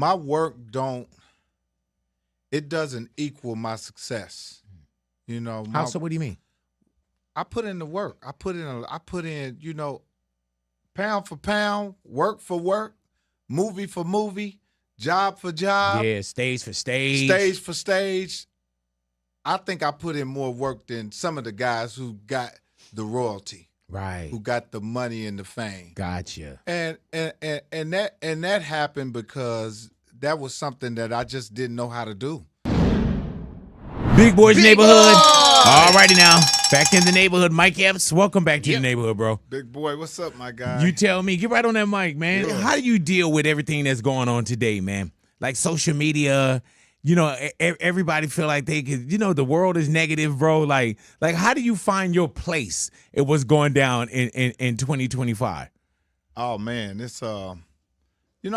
My work doesn't equal my success. You know, How so? What do you mean? I put in the work. I put in, pound for pound, work for work, movie for movie, job for job. Yeah, stage for stage. Stage for stage. I think I put in more work than some of the guys who got the royalty. Right. Who got the money and the fame. Gotcha. And that happened because that was something that I just didn't know how to do. Big Boys Neighborhood. Boy! All righty now. Back in the neighborhood. Mike Epps, welcome back to the neighborhood, bro. Big boy, what's up, my guy? You tell me. Get right on that mic, man. Yeah. How do you deal with everything that's going on today, man? Like social media, everybody feel like they could, the world is negative, bro. Like how do you find your place in what's going down in 2025? Oh, man, it's, I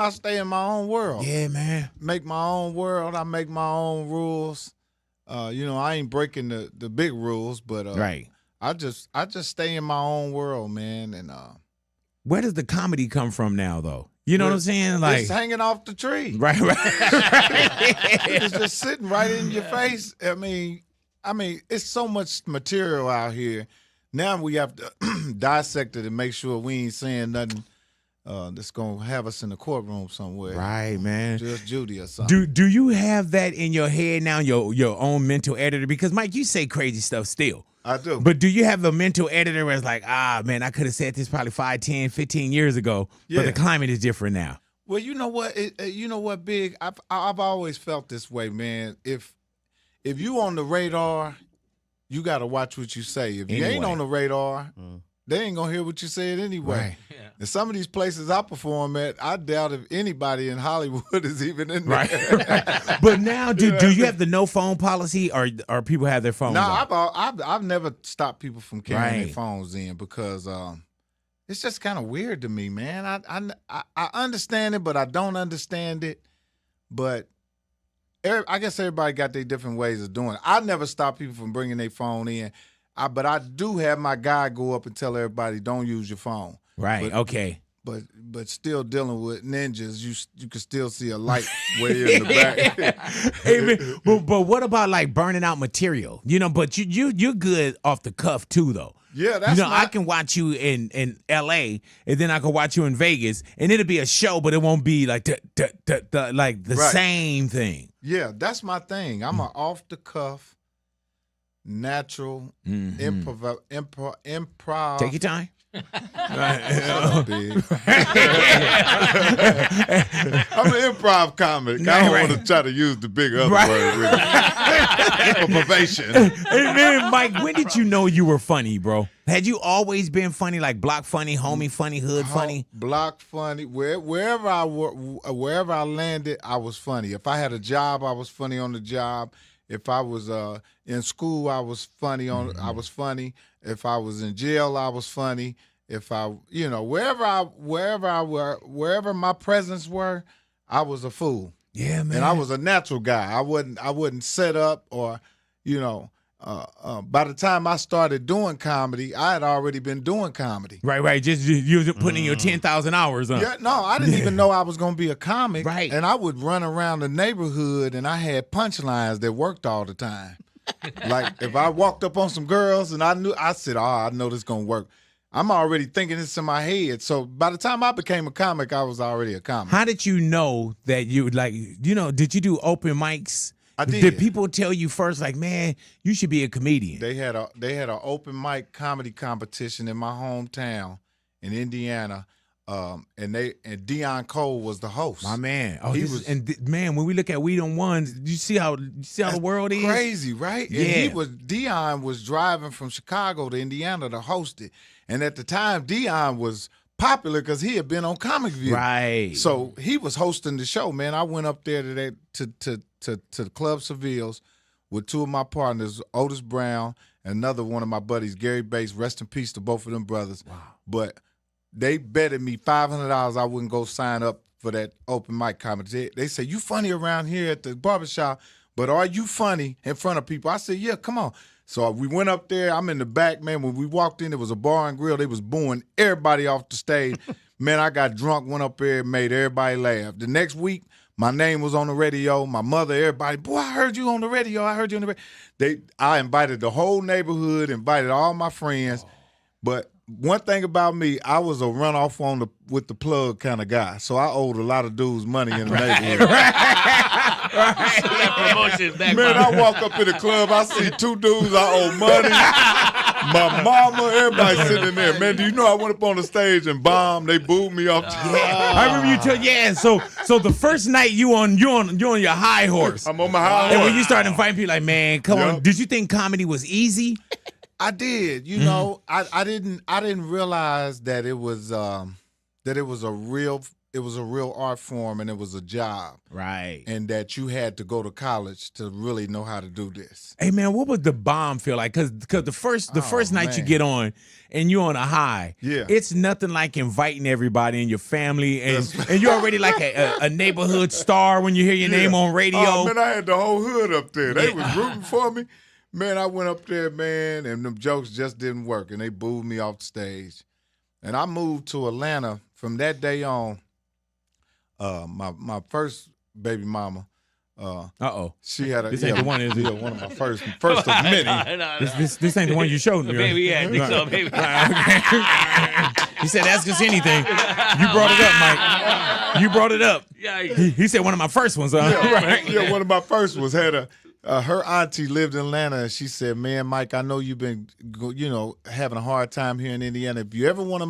stay in my own world. Yeah, man. Make my own world. I make my own rules. I ain't breaking the big rules, but right. I just stay in my own world, man. And where does the comedy come from now, though? You know what I'm saying? Like it's hanging off the tree. Right. It's just sitting right in your face. I mean, it's so much material out here. Now we have to dissect it and make sure we ain't saying nothing that's gonna have us in the courtroom somewhere. Right, man. Judge Judy or something. Do you have that in your head now, your own mental editor? Because Mike, you say crazy stuff still. I do. But do you have a mental editor where it's like, man, I could have said this probably 5, 10, 15 years ago, but the climate is different now? Well, you know what? Big? I've always felt this way, man. If you on the radar, you got to watch what you say. If you ain't on the radar, they ain't going to hear what you said anyway. Right. Yeah. And some of these places I perform at, I doubt if anybody in Hollywood is even in there. Right. But now, do you have the no phone policy, or people have their phones? No, on? I've never stopped people from carrying Right. their phones in because it's just kind of weird to me, man. I understand it, but I don't understand it. But I guess everybody got their different ways of doing it. I never stop people from bringing their phone in. But I do have my guy go up and tell everybody, don't use your phone. Right. Okay. But still dealing with ninjas, you can still see a light way in the back. Hey, man, but what about like burning out material? But you're good off the cuff too, though. Yeah, that's I can watch you in L.A. and then I can watch you in Vegas, and it'll be a show, but it won't be like the same thing. Yeah, that's my thing. I'm an off the cuff, natural improv. Take your time. Big. I'm an improv comic. I don't want to try to use the big other word. Really. Improvisation. Hey, man, Mike, when did you know you were funny, bro? Had you always been funny, like block funny, homie funny, hood funny? Block funny. Wherever I landed, I was funny. If I had a job, I was funny on the job. If I was in school, I was funny I was funny. If I was in jail, I was funny. If I, wherever my presence were, I was a fool. Yeah, man. And I was a natural guy. I wouldn't set up or, by the time I started doing comedy, I had already been doing comedy. Right. Just you was putting in your 10,000 hours on. Yeah, no, I didn't even know I was going to be a comic. Right. And I would run around the neighborhood and I had punchlines that worked all the time. Like if I walked up on some girls and I said, I know this is going to work. I'm already thinking this in my head. So by the time I became a comic, I was already a comic. How did you know that you did you do open mics? I did. Did people tell you first, like, man, you should be a comedian? They had an open mic comedy competition in my hometown in Indiana. And Deion Cole was the host. My man. Oh, man, when we look at We Done Won, you see how the world is? Crazy, right? Yeah. And Deion was driving from Chicago to Indiana to host it. And at the time, Deion was popular because he had been on Comic View. Right. So he was hosting the show, man. I went up there to Club Seville's with two of my partners, Otis Brown, and another one of my buddies, Gary Bates. Rest in peace to both of them brothers. Wow. But they betted me $500 I wouldn't go sign up for that open mic comedy. They say, you funny around here at the barbershop, but are you funny in front of people? I said, yeah, come on. So we went up there. I'm in the back, man. When we walked in, there was a bar and grill. They was booing everybody off the stage. Man, I got drunk, went up there, and made everybody laugh. The next week, My name was on the radio. My mother, everybody, boy, I heard you on the radio. I heard you on the radio. I invited the whole neighborhood, invited all my friends. But one thing about me, I was a runoff with the plug kind of guy. So I owed a lot of dudes money in the neighborhood. Man, I walk up in the club, I see 2 dudes I owe money. My mama, everybody sitting in there. Man, do you know I went up on the stage and bombed? They booed me off. I remember you tell So the first night you on your high horse. I'm on my high horse. And when you started inviting people, like, man, come on. Did you think comedy was easy? I did. You know, I didn't realize that it was a real art form and it was a job. Right. And that you had to go to college to really know how to do this. Hey man, what would the bomb feel like? Cause the first night you get on and you're on a high, it's nothing like inviting everybody in your family and you're already like a neighborhood star when you hear your name on radio. Oh man, I had the whole hood up there. They was rooting for me. Man, I went up there, man, and them jokes just didn't work, and they booed me off the stage. And I moved to Atlanta from that day on. My first baby mama, she had this ain't the one, is it? One of my first of many. No. This ain't the one you showed me. Baby, yeah, I think so, baby. He said, ask us anything. You brought it up, Mike. You brought it up. Yeah. He said one of my first ones, huh? Yeah, one of my first ones had her auntie lived in Atlanta, and she said, man, Mike, I know you've been, having a hard time here in Indiana. If you ever want to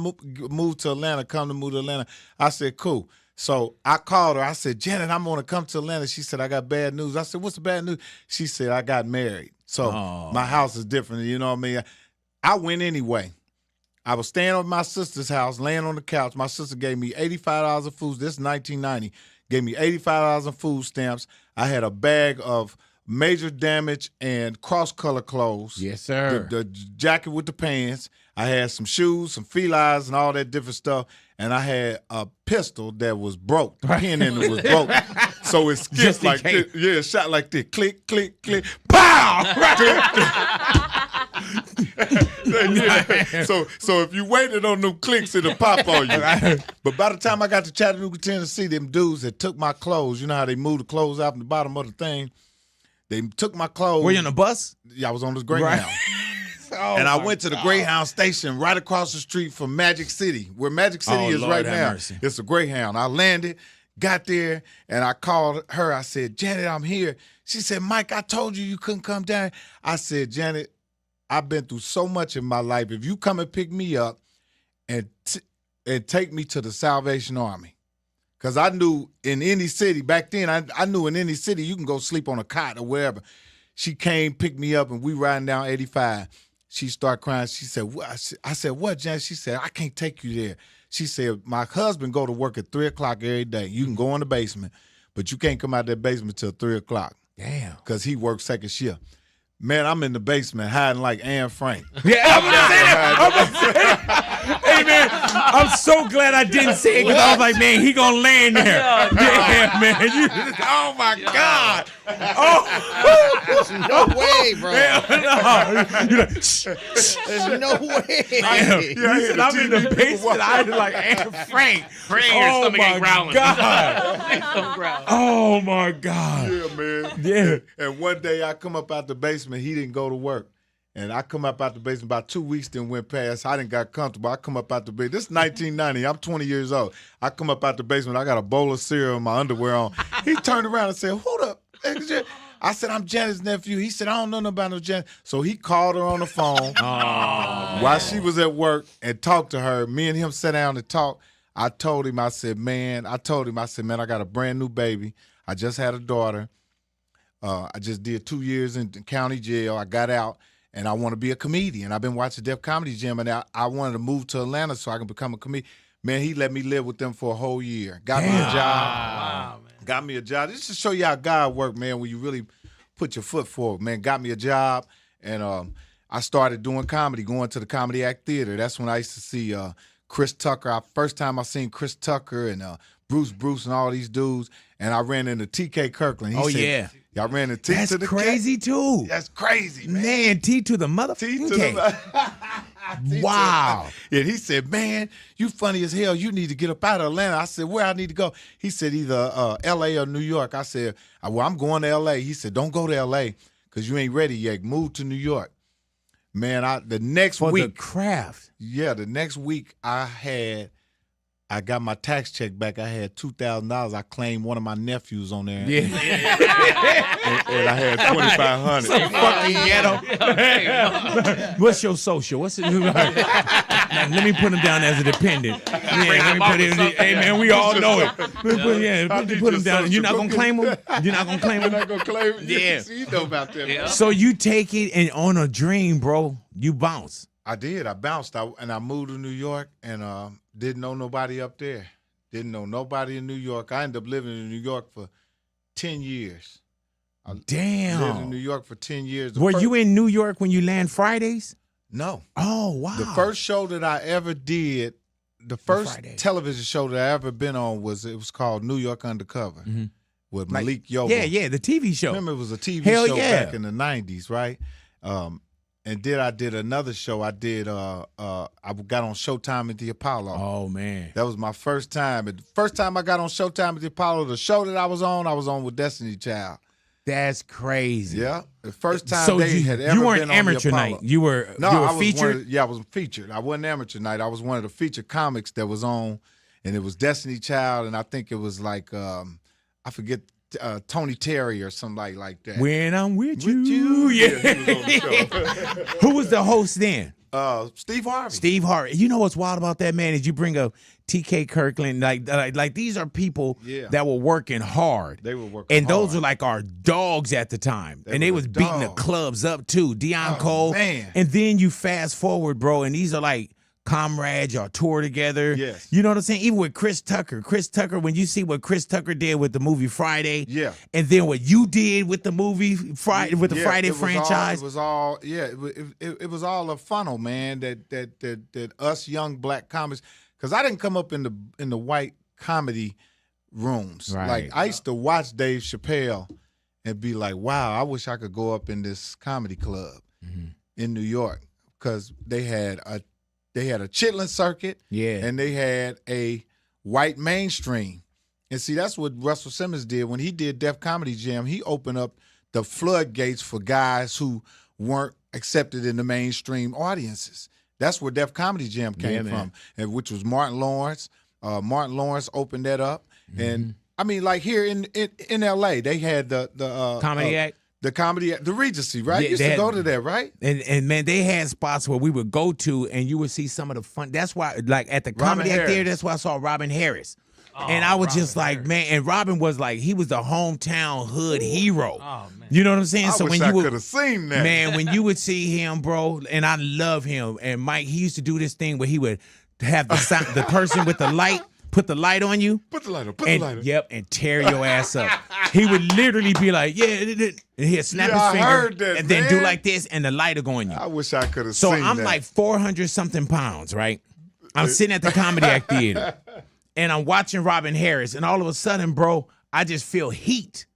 move to Atlanta, move to Atlanta. I said, cool. So I called her. I said, Janet, I'm going to come to Atlanta. She said, I got bad news. I said, what's the bad news? She said, I got married. So my house is different. You know what I mean? I went anyway. I was staying at my sister's house, laying on the couch. My sister gave me $85 of food. This is 1990. Gave me $85 of food stamps. I had a bag of Major Damage and cross-color clothes. Yes, sir. The jacket with the pants. I had some shoes, some felines, and all that different stuff. And I had a pistol that was broke. The pin in it was broke. So it skipped like this. Yeah, it shot like this. Click, click, click. Pow! So if you waited on them clicks, it'll pop on you. But by the time I got to Chattanooga, Tennessee, them dudes that took my clothes, you know how they move the clothes out from the bottom of the thing? They took my clothes. Were you on a bus? Yeah, I was on this Greyhound. And I went to the Greyhound station right across the street from Magic City, where Magic City is right now. Mercy. It's a Greyhound. I landed, got there, and I called her. I said, Janet, I'm here. She said, Mike, I told you couldn't come down. I said, Janet, I've been through so much in my life. If you come and pick me up and take me to the Salvation Army. Because I knew in any city, back then, I knew in any city you can go sleep on a cot or wherever. She came, picked me up, and we riding down 85. She started crying. She said, what? I said, what, Jan? She said, I can't take you there. She said, my husband go to work at 3 o'clock every day. You can go in the basement, but you can't come out that basement till 3 o'clock. Damn. Because he works second shift. Man, I'm in the basement hiding like Anne Frank. Yeah, I'm gonna say that. Hey, man, I'm so glad I didn't say it because I was like, man, he gonna land there. Yeah, man. Oh, my God. Oh. No way, bro. No. You're like, There's no way. I'm in the basement hiding like Anne Frank. Praying your stomach ain't growling. God. Oh, my God. Yeah, man. Yeah. And one day I come up out the basement. He didn't go to work. And I come up out the basement. About 2 weeks then went past. I didn't got comfortable. I come up out the basement. This is 1990. I'm 20 years old. I come up out the basement. I got a bowl of cereal and my underwear on. He turned around and said, hold up. I said, I'm Janet's nephew. He said, I don't know nothing about no Janet. So he called her on the phone while she was at work and talked to her. Me and him sat down and talked. I told him, I said, man, I got a brand new baby. I just had a daughter. I just did 2 years in county jail. I got out, and I want to be a comedian. I've been watching Def Comedy Jam, and I wanted to move to Atlanta so I can become a comedian. Man, he let me live with them for a whole year. Got me a job. Wow, man. Got me a job. This to show you how God works, man, when you really put your foot forward. Man, got me a job, and I started doing comedy, going to the Comedy Act Theater. That's when I used to see Chris Tucker. First time I seen Chris Tucker and Bruce, and all these dudes. And I ran into T.K. Kirkland. He said, y'all ran into T That's to the crazy too. That's crazy, man. Man, T to the motherfucking T to K. the Wow. And he said, man, you funny as hell. You need to get up out of Atlanta. I said, where I need to go? He said, either L.A. or New York. I said, well, I'm going to L.A. He said, don't go to L.A. because you ain't ready yet. Move to New York. Man, the next For week. the craft. Yeah, the next week I got my tax check back. I had $2,000. I claimed one of my nephews on there. Yeah. And I had $2,500. So fucking ghetto. What's your social? What's it? Now, let me put him down as a dependent. Yeah, let me put him. Hey man, we all know it. Put him down. You're not gonna claim him. You're not gonna claim him. You're not gonna claim him. Yeah. You know about that. Yeah. So you take it and on a dream, bro. You bounce. I did. I bounced. I moved to New York and didn't know nobody up there. Didn't know nobody in New York. I ended up living in New York for 10 years. I lived in New Damn. York for 10 years. Were you in New York when you land Fridays? No. Oh wow. The first show that I ever did, the first Friday. television show that I ever been on was called New York Undercover with Malik Yoba. Yeah, the TV show. Remember, it was a TV Hell show yeah. back in the 90s, right? And then I did another show. I did I got on Showtime at the Apollo. Oh man. That was my first time. And the first time I got on Showtime at the Apollo, the show that I was on with Destiny Child. That's crazy. Yeah. The first time So they had ever you weren't been on amateur the Apollo. night. You were I was featured. I was featured. I wasn't amateur night. I was one of the featured comics that was on, and it was Destiny Child, and I think it was like I forget Tony Terry or something like that. When I'm with With you. he Yeah. was on the show. Who was the host then? Steve Harvey. Steve Harvey. You know what's wild about that, man, is you bring up T.K. Kirkland. Like these are people that were working hard. They were working and those hard. were like our dogs at the time. And they were was the beating the dogs. clubs up too. Deion Cole. man. And then you fast forward, bro, and these are like comrades, y'all tour together. Yes. You know what I'm saying? Even with Chris Tucker. Chris Tucker, when you see what Chris Tucker did with the movie Friday, and then what you did with the movie Friday, with the Friday franchise. It was all it was all a funnel, man. That us young black comics, because I didn't come up in the white comedy rooms. Right. Like I used to watch Dave Chappelle and be like, wow, I wish I could go up in this comedy club in New York, because they had a chitlin circuit, and they had a white mainstream. And see, that's what Russell Simmons did when he did Def Comedy Jam. He opened up the floodgates for guys who weren't accepted in the mainstream audiences. That's where Def Comedy Jam came from, and which was Martin Lawrence. Martin Lawrence opened that up, and I mean, like here in L.A., they had the Comedy Act. The Comedy Act, the Regency, right? Yeah, You used to go to that, right? And man, they had spots where we would go to, and you would see some of the fun. That's why, like at the Comedy Act Theater, that's why I saw Robin Harris. And I was just like, man, and Robin was like, he was the hometown hood hero. Oh, man. You know what I'm saying? I wish I could have seen that. Man, when you would see him, bro, and I love him. And Mike, he used to do this thing where he would have the person with the light put the light on you. Put the light on. Yep, and tear your ass up. He would literally be like, and he'd snap his finger, heard that, and then do man. like this, and the light will go on you. I wish I could have So seen that. I'm like 400-something pounds, right? I'm sitting at the Comedy Act Theater, and I'm watching Robin Harris, and all of a sudden, bro, I just feel heat.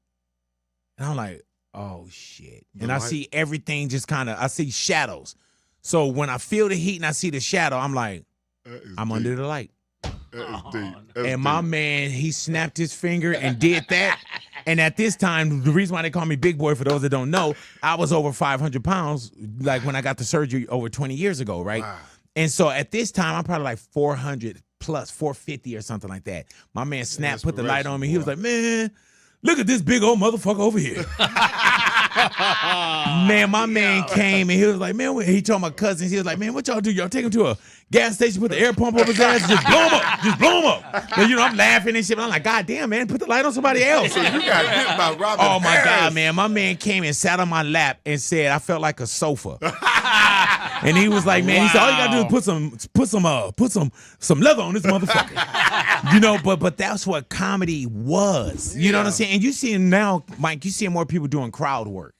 And I'm like, oh, shit. And I see everything just kind of, I see shadows. So when I feel the heat and I see the shadow, I'm like, I'm under the light. That is deep. That's And my deep. man, he snapped his finger and did that. And at this time, the reason why they call me Big Boy, for those that don't know, I was over 500 pounds, like when I got the surgery over 20 years ago, right? Wow. And so at this time, I'm probably like 400 plus, 450 or something like that. My man Snap put the light on me. He was like, man, look at this big old motherfucker over here. Man, my man came and he was like, man, he told my cousins, he was like, man, what y'all do? Y'all take him to a gas station, put the air pump over his ass, and just blow him up. Just blow him up. And, I'm laughing and shit. But I'm like, God damn, man, put the light on somebody else. So you got hit by Robin Oh my Harris. God, man. My man came and sat on my lap and said, I felt like a sofa. And he was like, man, he said, all you gotta do is put some leather on this motherfucker. But that's what comedy was. You know what I'm saying? And you see now, Mike, you see more people doing crowd work.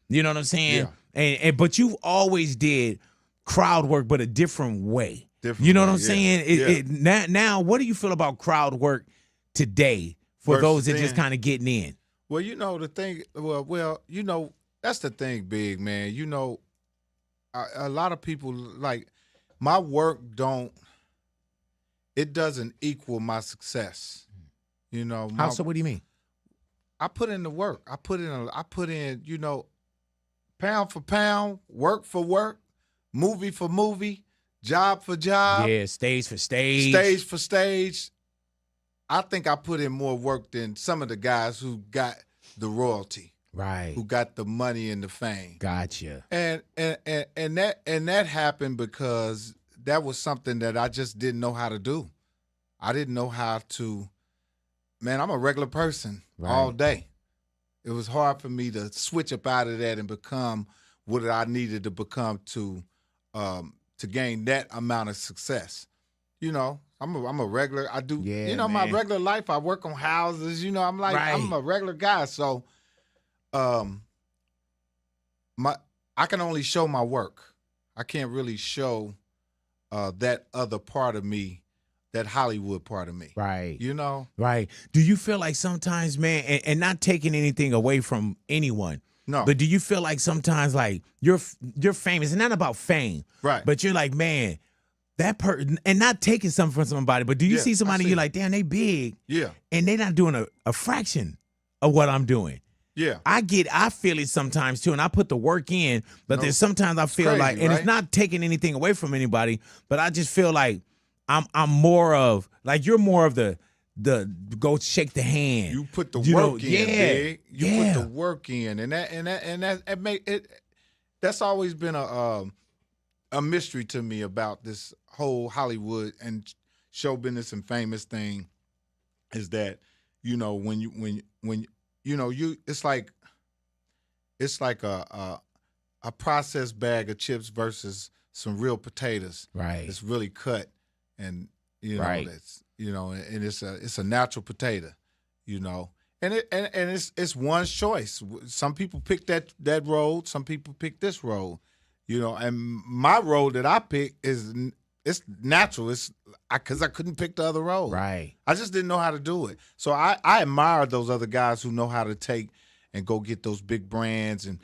You know what I'm saying? Yeah. But you always did crowd work, but a different way. Different You know way, what I'm yeah. saying? Now, what do you feel about crowd work today for Versus those that then. just kind of getting in? Well, you know the thing. Well, you know that's the thing, big man. You know, a lot of people like my work doesn't equal my success. You know, How so? What do you mean? I put in the work. I put in. You know, pound for pound, work for work, movie for movie, job for job, Yeah, stage for stage. stage for stage. I think I put in more work than some of the guys who got the royalty, Right. who got the money and the fame. Gotcha. And that happened because that was something that I just didn't know how to do. I didn't know how to. Man, I'm a regular person all Right. day. It was hard for me to switch up out of that and become what I needed to become to gain that amount of success. You know, I'm a regular. I do. Yeah, you know, my man. regular life. I work on houses. You know, I'm like Right. I'm a regular guy. So, I can only show my work. I can't really show that other part of me, that Hollywood part of me. Right. You know? Right. Do you feel like sometimes, man, and not taking anything away from anyone, No. but do you feel like sometimes like you're famous, and not about fame, Right. but you're like, man, that person, and not taking something from somebody, but do you Yeah, see I somebody see. you're like, damn, they big, Yeah. and they not doing a fraction of what I'm doing. Yeah. I feel it sometimes too, and I put the work in, but No, there's sometimes I feel crazy, like, and right? it's not taking anything away from anybody, but I just feel like I'm more of like you're more of the go shake the hand. You put the You know, work in, yeah, big. You yeah. put the work in, and that make it. That's always been a mystery to me about this whole Hollywood and show business and famous thing, is that you know when you know it's like a processed bag of chips versus some real potatoes. Right. It's really cut, and you know Right. that's and it's a natural potato, you know, and it's one's choice. Some people pick that road, some people pick this road, you know, and my road that I pick it's natural. It's because I couldn't pick the other road. Right. I just didn't know how to do it. So I admire those other guys who know how to take and go get those big brands and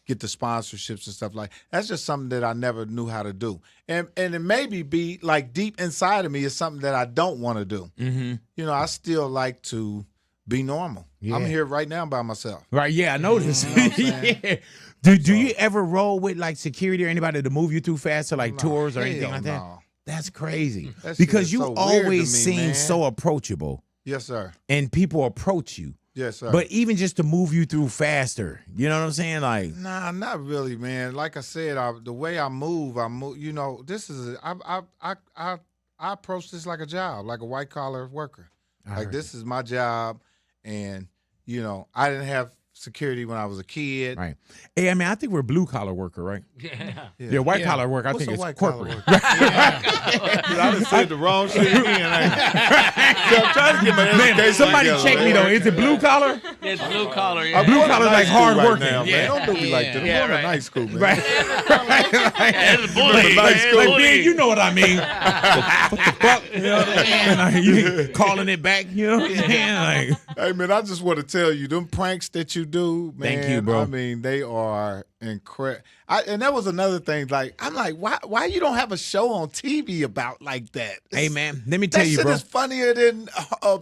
get the sponsorships and stuff like. That's just something that I never knew how to do. And it maybe be like deep inside of me is something that I don't want to do. Mm-hmm. You know, I still like to be normal. Yeah. I'm here right now by myself. Right. Yeah, I noticed. You know what I'm saying? Yeah. Do you ever roll with like security or anybody to move you through fast, or like No, tours or anything hell like that? no. That's crazy. That shit Because is you so weird to always me, seem man. so approachable, Yes, sir. and people approach you. Yes, sir. But even just to move you through faster, you know what I'm saying? Like, Nah, not really, man. Like I said, the way I move. You know, this is I approach this like a job, like a white collar worker. I Like heard this is my job, and you know, I didn't have security when I was a kid. right. Hey, I mean, I think we're blue collar worker, right? Yeah. Yeah, white collar worker. I What's think a it's white collar corporate. worker? I done said the wrong shit again. I'm trying to get my Man, education somebody together, check me man. though. Is it blue collar? It's blue collar. Yeah. Blue collar is like Nice school hard right working. now, man. Yeah. Don't do me like that. I'm Yeah, going to right. night school, man. Right. Yeah, it's a bully. Nice man. school. Like, Bully. man, you know what I mean. What the fuck? You know what I'm saying? Like, you calling it back, you know what I'm saying? Like, Hey, man, I just want to tell you, them pranks that you do, man. Thank you, bro. I mean, they are incredible. And that was another thing. Like, I'm like, why you don't have a show on TV about like that? hey, man, let me tell That you, shit bro. is funnier than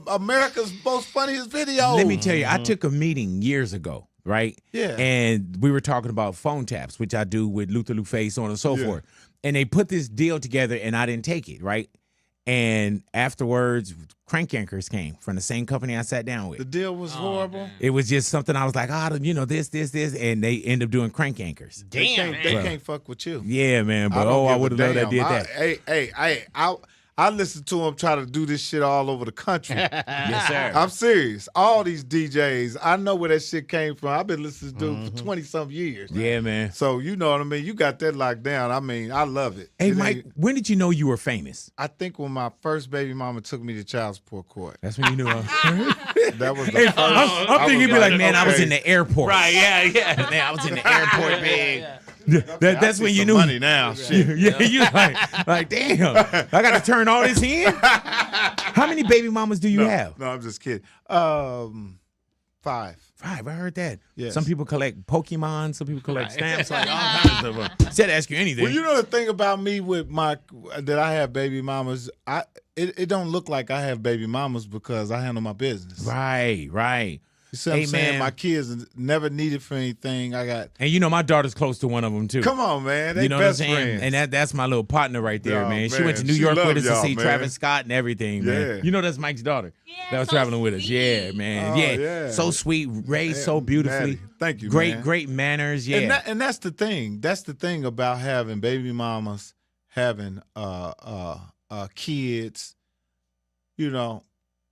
America's most funniest video. Let me tell you, I took a meeting years ago, right? Yeah. And we were talking about phone taps, which I do with Luther Lufe, so on and so Yeah. forth. And they put this deal together, and I didn't take it, right? And afterwards, crank anchors came from the same company I sat down with. The deal was horrible. It was just something I was like, you know, this, and they end up doing crank anchors. They Damn, can't, they man. can't fuck with you. Yeah, man. But don't I give a would have loved that damn. did that. Hey, I listen to them try to do this shit all over the country. Yes, sir. I'm serious. All these DJs, I know where that shit came from. I've been listening to it for 20-some years. Yeah, man. So you know what I mean? You got that locked down. I mean, I love it. Hey, It Mike, ain't- when did you know you were famous? I think when my first baby mama took me to child support court. That's when you knew. That was the Hey, first. I'm thinking you'd be like, man, I was okay. in the airport. Right, yeah. Man, I was in the airport, big. That's when you knew. Money now. Shit. Yeah, you like, damn, I got to turn all this in. How many baby mamas do you have? No, I'm just kidding. 5. 5. I heard that. Yes. Some people collect Pokemon. Some people collect stamps. Like all kinds of stuff. Instead of ask you anything. Well, you know the thing about me with that I have baby mamas. It don't look like I have baby mamas because I handle my business. Right. You see what I'm saying? My kids never needed for anything. And my daughter's close to one of them too. Come on, man. They you know best what I'm saying? friends. And that's my little partner right there, Oh, man. She man. went to New She York love with us to y'all, see man. Travis Scott and everything, man. Yeah. That's Mike's daughter. Yeah, That was so traveling with us. sweet. Yeah, man. Oh, yeah. So sweet, raised so beautifully. Natty. Thank you, Great, man. great manners. Yeah. And that's the thing. That's the thing about having baby mamas, having kids.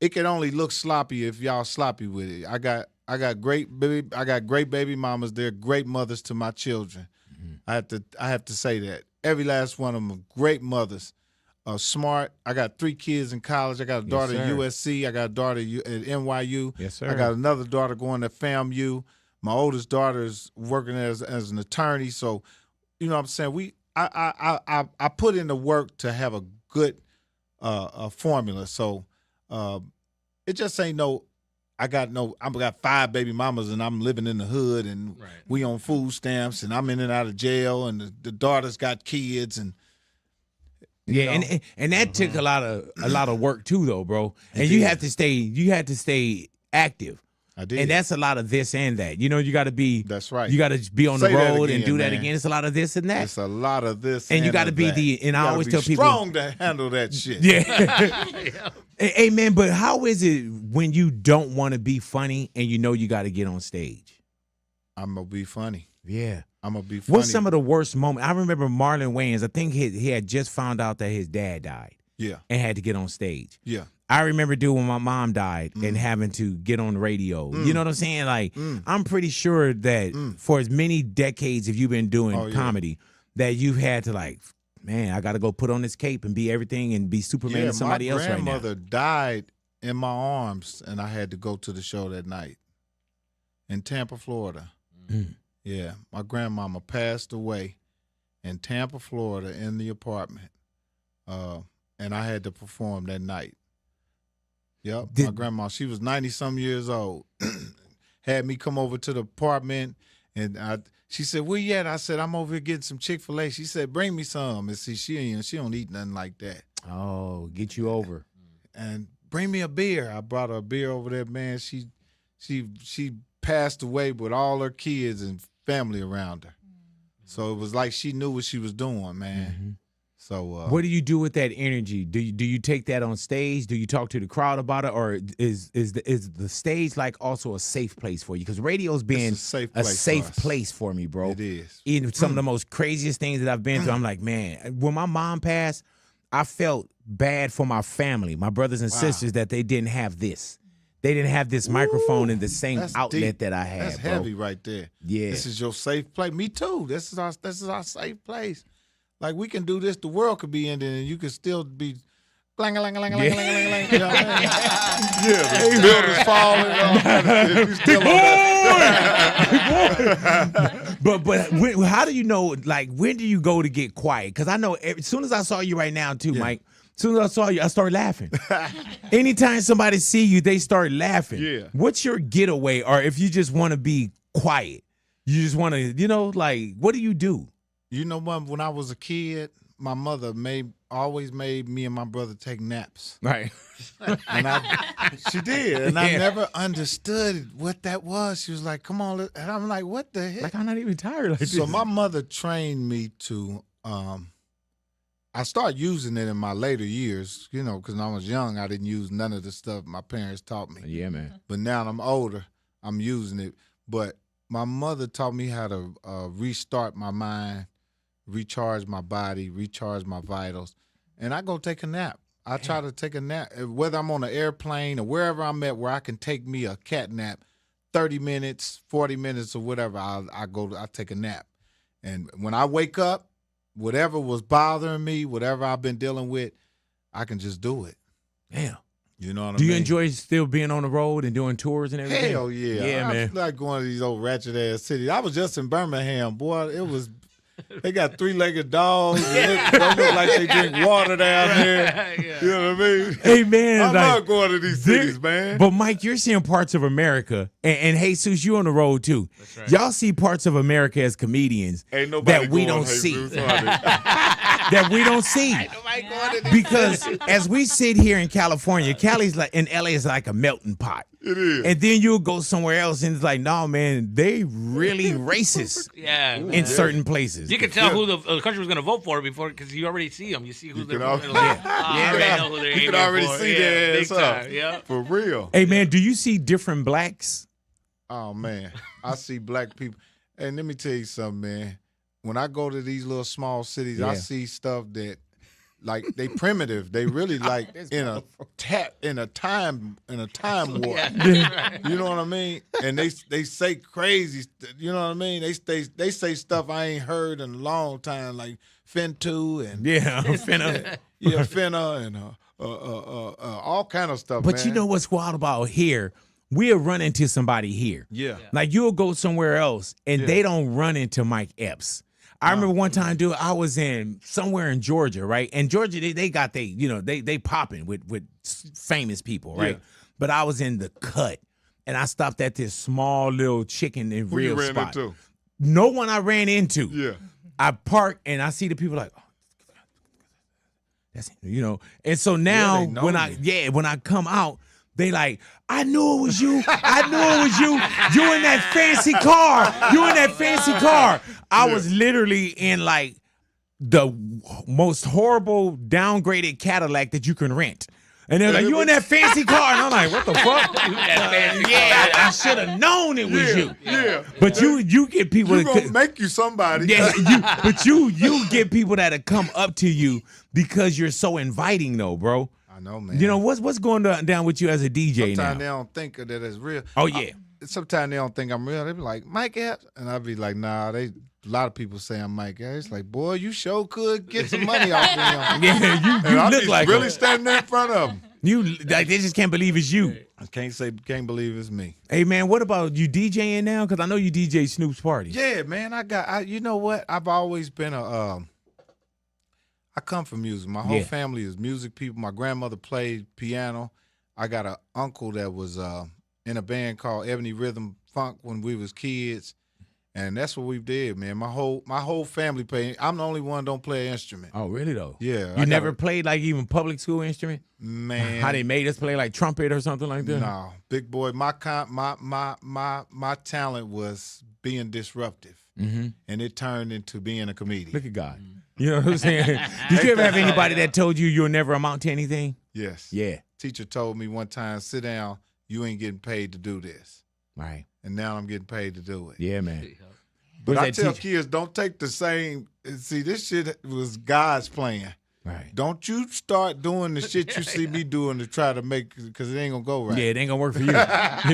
It can only look sloppy if y'all sloppy with it. I got great baby mamas. They're great mothers to my children. Mm-hmm. I have to say that. Every last one of them are great mothers. Smart. I got 3 kids in college. I got a daughter at USC. I got a daughter at NYU. Yes, sir. I got another daughter going to FAMU. My oldest daughter is working as an attorney. So, you know what I'm saying? I put in the work to have a good formula. So it just ain't I got 5 baby mamas and I'm living in the hood and we on food stamps and I'm in and out of jail and the daughter's got kids and and that took a lot of work too though, bro. And you had to stay active. I did. And that's a lot of this and that. You got to be. That's right. You got to be on the Say that road again, and do that man. again. It's a lot of this and that. It's a lot of this And you got to of be that. and I You always gotta tell be people strong to handle that shit. Yeah. Hey man, but how is it when you don't want to be funny and you got to get on stage? I'm gonna be funny. Yeah. I'm gonna be funny. What's some of the worst moments? I remember Marlon Wayans. I think he had just found out that his dad died. Yeah. And had to get on stage. Yeah. I remember when my mom died and having to get on the radio. You know what I'm saying? Like, I'm pretty sure that for as many decades if you've been doing comedy, that you've had to man, I got to go put on this cape and be everything and be Superman to somebody else right now. My grandmother died in my arms, and I had to go to the show that night in Tampa, Florida. Yeah, my grandmama passed away in Tampa, Florida, in the apartment, and I had to perform that night. Yep, my grandma, she was 90-some years old, had me come over to the apartment, and she said, "Where you at?" I said, "I'm over here getting some Chick-fil-A." She said, "Bring me some." And see, she don't eat nothing like that. Oh, get you over. And bring me a beer. I brought her a beer over there, man. She passed away with all her kids and family around her. So it was like she knew what she was doing, man. Mm-hmm. So what do you do with that energy? Do you take that on stage? Do you talk to the crowd about it, or is the stage also a safe place for you? Because radio's been a safe place for me, bro. It is. Even some of the most craziest things that I've been through, I'm like, man, when my mom passed, I felt bad for my family, my brothers and sisters, that they didn't have this. They didn't have this microphone and the same outlet deep. that I had. That's bro. heavy right there. Yeah. This is your safe place. Me too. This is our safe place. Like, we can do this, the world could be ending, and you can still be clang-a-lang-a-lang-a-lang-a-lang. You know what I mean? Yeah, the buildings falling. You still on But how do you know, when do you go to get quiet? Because I know as soon as I saw you right now, too, Mike, as soon as I saw you, I started laughing. Anytime somebody see you, they start laughing. Yeah. What's your getaway? Or if you just want to be quiet, you just want to, what do you do? You know what? When I was a kid, my mother always made me and my brother take naps. Right. And she did. And I never understood what that was. She was like, "Come on." And I'm like, "What the heck?" I'm not even tired like this. So my mother trained me to, I started using it in my later years, because when I was young, I didn't use none of the stuff my parents taught me. Yeah, man. But now I'm older, I'm using it. But my mother taught me how to restart my mind, recharge my body, recharge my vitals, and I go take a nap. I try to take a nap, whether I'm on an airplane or wherever I'm at where I can take me a cat nap, 30 minutes, 40 minutes or whatever, I take a nap. And when I wake up, whatever was bothering me, whatever I've been dealing with, I can just do it. Damn. You know what I mean? Do you enjoy still being on the road and doing tours and everything? Hell yeah. Yeah, man. I like going to these old ratchet ass cities. I was just in Birmingham, boy. It was They got 3-legged dogs. They don't look like they drink water down there. Yeah. You know what I mean? Hey, man. I like, love going to these cities, man. But, Mike, you're seeing parts of America, and Jesus, you on the road, too. That's right. Y'all see parts of America as comedians Ain't nobody that we going, don't see. Jesus, honey. That we don't see. Because as we sit here in California, Cali's like, in LA is like a melting pot. It is. And then you'll go somewhere else and it's like, no, man, they really racist Yeah, in certain places. you can tell who the country was going to vote for before because you already see them. You see who they're voting. I already know who they're You can aiming already for. see Yeah, their big ass up. time. Yeah. For real. Hey, man, do you see different blacks? Oh, man. I see black people. And let me tell you something, man. When I go to these little small cities, I Yeah. see stuff that, like, they primitive. They really like in a time warp. Yeah. You know what I mean? And they say crazy. You know what I mean? They say stuff I ain't heard in a long time, like fintu and Yeah, finna. finna and all kind of stuff. But man. you know what's wild about here? We'll run into somebody here. Yeah. Like you'll go somewhere else and they don't run into Mike Epps. I remember one time, dude, I was in somewhere in Georgia, right? And Georgia, they got they popping with famous people, right? Yeah. But I was in the cut and I stopped at this small little chicken and Who you real ran spot. into? No one I ran into. Yeah. I park and I see the people like, oh, that's and so now they know when I come out, they like, I knew it was you. I knew it was you. You in that fancy car. You in that fancy car. I was literally in like the most horrible downgraded Cadillac that you can rent. And they're like, you in that fancy car. And I'm like, what the fuck? Yeah, I should have known it was you. Yeah. But you get people You that gonna make you somebody. yeah, but you get people that'll come up to you because you're so inviting though, bro. I know, man. You know, what's going down with you as a DJ Sometimes they now? don't think that it's real. Oh, yeah. Sometimes they don't think I'm real. They be like, Mike Epps? And I be like, nah, a lot of people say I'm Mike Epps. It's like, boy, you sure could get some money off of him. Yeah, And you I look be like really him. standing there in front of them. You like they just can't believe it's you. I can't believe it's me. Hey man, what about you DJing now? Because I know you DJ Snoop's party. Yeah, man, you know what? I've always been I come from music. My whole family is music people. My grandmother played piano. I got an uncle that was in a band called Ebony Rhythm Funk when we was kids. And that's what we did, man. My whole family played. I'm the only one don't play an instrument. Oh, really though? Yeah. You never played like even public school instrument? Man. How they made us play like trumpet or something like that? No, big boy. My talent was being disruptive, and it turned into being a comedian. Look at God. You know what I'm saying? Did you ever have anybody that told you you'll never amount to anything? Yes. Yeah. Teacher told me one time, sit down. You ain't getting paid to do this, Right. and now I'm getting paid to do it. Yeah, man. But I Where's that tell teacher? kids, don't take the same. See, this shit was God's plan. Right. Don't you start doing the shit you see me doing to try to make, because it ain't gonna go right. Yeah, it ain't gonna work for you. You know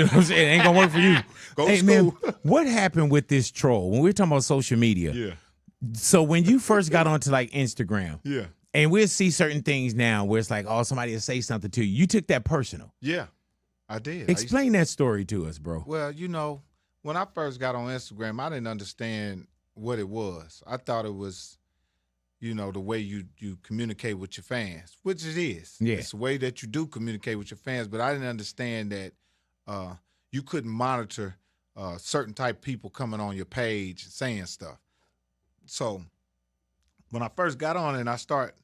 what I'm saying? It ain't gonna work for you. Go hey to man, school. what happened with this troll? When we're talking about social media. Yeah. So when you first got onto like Instagram, Yeah. and we'll see certain things now where it's like, oh, somebody will say something to you. You took that personal. Yeah. I did. Explain that story to us, bro. Well, you know, when I first got on Instagram, I didn't understand what it was. I thought it was, you know, the way you communicate with your fans, which it is. Yeah. It's the way that you do communicate with your fans, but I didn't understand that you couldn't monitor certain type of people coming on your page saying stuff. So when I first got on and I start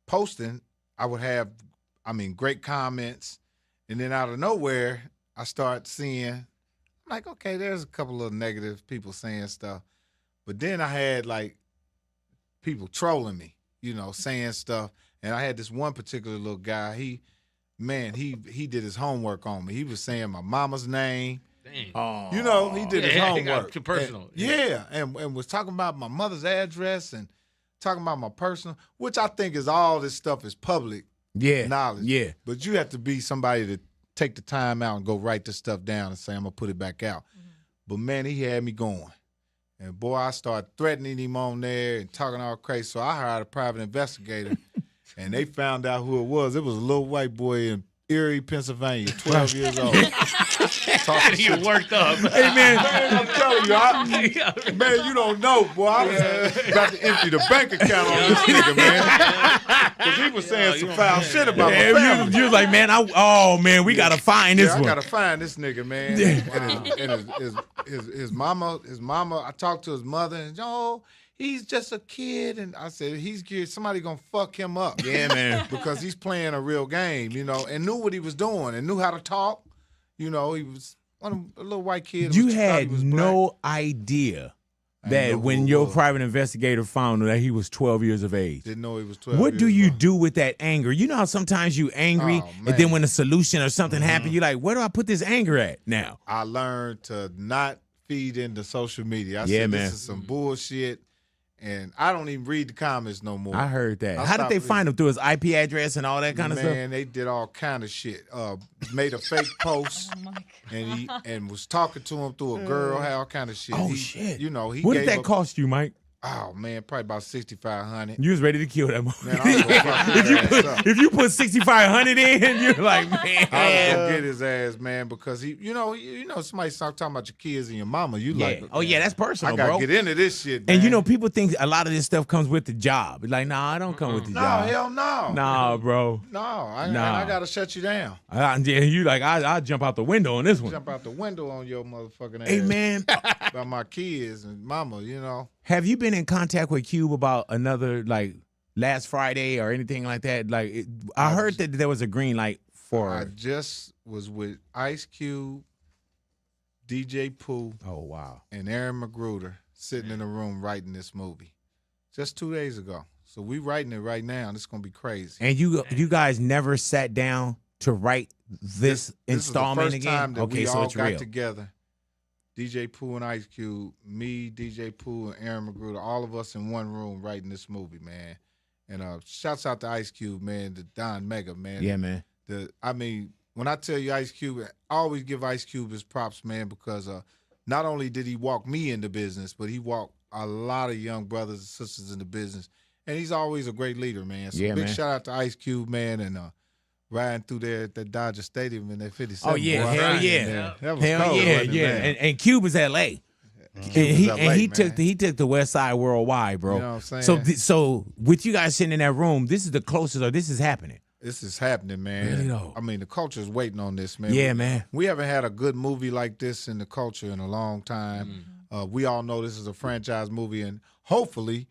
posting, I would have, great comments. And then out of nowhere, I start seeing, I'm like, okay, there's a couple of negative people saying stuff. But then I had like people trolling me, you know, saying stuff. And I had this one particular little guy, he did his homework on me. He was saying my mama's name. Dang. Oh. You know, he did his Yeah, it got homework. too personal. And was talking about my mother's address and talking about my personal, which I think is all this stuff is public knowledge. Yeah. But you have to be somebody to take the time out and go write this stuff down and say, I'm going to put it back out. But, man, he had me going. And, boy, I started threatening him on there and talking all crazy. So I hired a private investigator, and they found out who it was. It was a little white boy Erie, Pennsylvania, 12 years old. Talking to you worked up. Hey, man. I'm telling you, man, you don't know, boy. I was about to empty the bank account on this nigga, man. Because he was saying some foul shit about my family. You was like, man, we got to find this one. I got to find this nigga, man. And his mama, I talked to his mother, and, he's just a kid. And I said, he's good. Somebody going to fuck him up. Yeah, man. Because he's playing a real game, and knew what he was doing and knew how to talk. He was a little white kid. You had no idea that when your private investigator found that he was 12 years of age. Didn't know he was 12 What years do you old. do with that anger? You know how sometimes you angry, and then when a solution or something happens, you're like, where do I put this anger at now? I learned to not feed into social media. I Yeah, said, man. this is some bullshit. And I don't even read the comments no more. I heard that. How did they find him? Through his IP address and all that kind of stuff? Man, they did all kind of shit. Made a fake post, and was talking to him through a girl. Had all kind of shit. Oh, shit. He what did that cost you, Mike? Oh man, probably about $6,500. You was ready to kill that motherfucker. Man, I was gonna fuck his ass up. If you put $6,500 in, you're like, man. I was gonna get his ass, man, because somebody start talking about your kids and your mama. You like, oh yeah, that's personal, I gotta bro. get into this shit, man. And people think a lot of this stuff comes with the job. Like, nah, I don't come with the job. No, hell no. Nah, bro. No, I gotta shut you down. You like, I'll jump out the window on this one. Jump out the window on your motherfucking ass. Hey, man. About my kids and mama, Have you been in contact with Cube about another, like, last Friday or anything like that? Like, I heard that there was a green light for. I just was with Ice Cube, DJ Pooh. Oh, wow. And Aaron Magruder sitting in a room writing this movie just 2 days ago. So we writing it right now, and it's going to be crazy. And you guys never sat down to write this installment is the first again? time that we so all it's got real. together. DJ Pooh and Ice Cube, me, DJ Pooh, and Aaron Magruder, all of us in one room writing this movie, man. And shouts out to Ice Cube, man, to Don Mega, man. Yeah, man. When I tell you Ice Cube, I always give Ice Cube his props, man, because not only did he walk me into business, but he walked a lot of young brothers and sisters into business. And he's always a great leader, man. So big shout out to Ice Cube, man, and riding through there at the Dodger Stadium in that 57. Oh, yeah, hell yeah. That was hell cold, yeah, wasn't it, yeah. man? And Cube is L.A. He took the West Side worldwide, bro. You know what I'm saying? So with you guys sitting in that room, this is the closest, or this is happening. This is happening, man. Really though? The culture's waiting on this, man. Yeah, man. We haven't had a good movie like this in the culture in a long time. We all know this is a franchise movie, and hopefully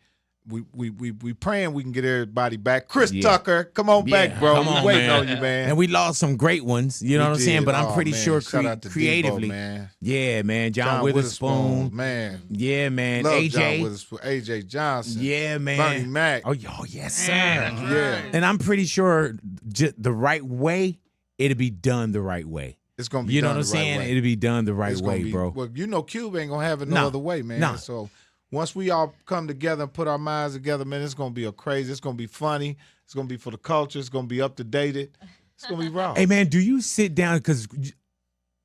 we praying we can get everybody back. Chris Tucker, come on back, bro. Come on, we waiting man. on you, man. And we lost some great ones, you know what I'm saying? But I'm pretty sure Shout out to creatively. Debo, man. Yeah, man. John Witherspoon. Man. Yeah, man. Love AJ. John Witherspoon. AJ Johnson. Yeah, man. Bernie Mac. Oh, yes, sir. Yeah. And I'm pretty sure the right way, it'll be done the right way. It's going to be You know done what I'm the right saying? way. It'll be done the right It's gonna way, be, bro. Well, Cube ain't going to have it no other way, man. No. So once we all come together and put our minds together, man, it's going to be it's going to be funny. It's going to be for the culture. It's going to be up to date. It's going to be raw. Hey, man, do you sit down? Because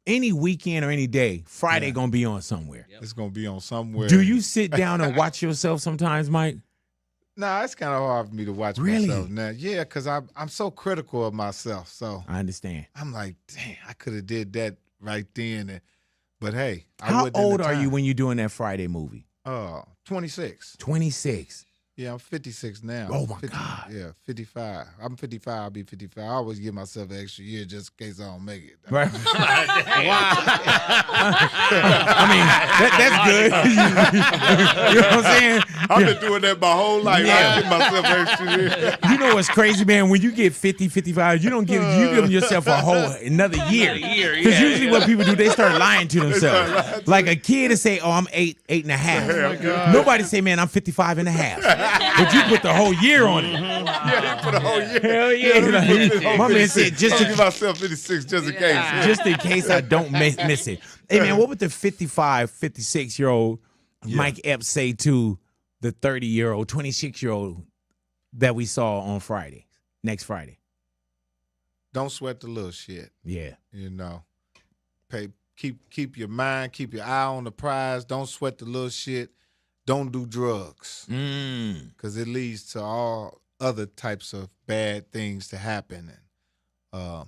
any weekend or any day, Friday going to be on somewhere. It's going to be on somewhere. Do you sit down and watch yourself sometimes, Mike? Nah, it's kind of hard for me to watch myself now. Yeah, because I'm so critical of myself. So I understand. I'm like, dang, I could have did that right then. But hey, how old are you when you're doing that Friday movie? 26. 26. Yeah, I'm 56 now. Oh, my God. Yeah, 55. I'm 55. I'll be 55. I always give myself an extra year just in case I don't make it. Right. That's good. You know what I'm saying? I've been doing that my whole life. Yeah. I give myself an extra year. You know what's crazy, man? When you get 50, 55, you give yourself a whole another year. Because usually what people do, they start lying to themselves. Like a kid to say, oh, I'm 8 and a half. Nobody say, man, I'm 55 and a half. But you put the whole year on it. Yeah, he put a whole year. Hell yeah. My man said, just I'll give myself 56 just in case. Just in case I don't miss it. Hey, man, what would the 55, 56-year-old Mike Epps say to the 30-year-old, 26-year-old that we saw on Friday, next Friday? Don't sweat the little shit. Yeah. You know, keep your mind, keep your eye on the prize. Don't sweat the little shit. Don't do drugs because it leads to all other types of bad things to happen. And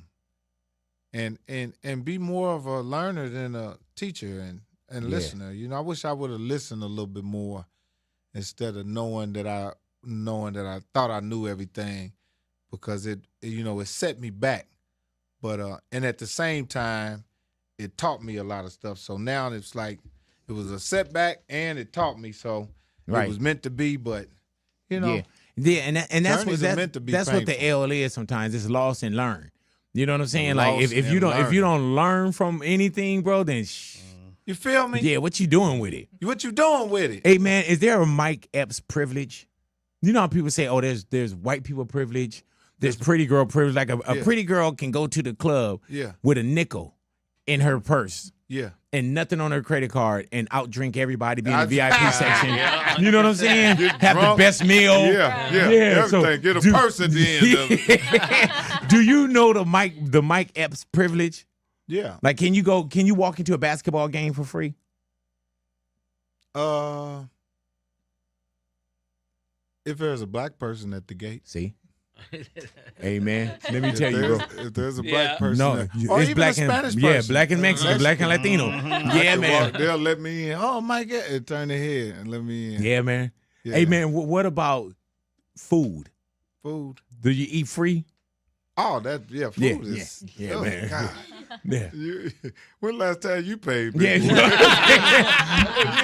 and be more of a learner than a teacher and listener. You know, I wish I would have listened a little bit more instead of knowing that I thought I knew everything, because it set me back. But and at the same time, it taught me a lot of stuff. So now it's like it was a setback and it taught me. So it was meant to be. But and that's what that's what the L is sometimes. It's lost and learn. You know what I'm saying? Like if you don't learn from anything, bro, then you feel me? Yeah, what you doing with it? What you doing with it? Hey man, is there a Mike Epps privilege? You know how people say, oh, there's white people privilege, there's pretty girl privilege. Like a pretty girl can go to the club with a nickel in her purse. Yeah. And nothing on her credit card and outdrink everybody, be in the VIP section. You know what I'm saying? Have the best meal. Yeah. Everything. So, get a purse at the end of it. Do you know the Mike Epps privilege? Yeah. Like, can you walk into a basketball game for free? If there's a black person at the gate. See? Hey man, let me tell you, bro. If there's a black person, or it's even black a Spanish person, black and Mexican, black and Latino. Yeah, man. They'll let me in. Oh, Mike, turn their head and let me in. Yeah, man. Yeah. Hey man, what about food? Food. Do you eat free? Oh, food is. Yeah, oh, man. God. Yeah. When last time you paid me? Yeah, you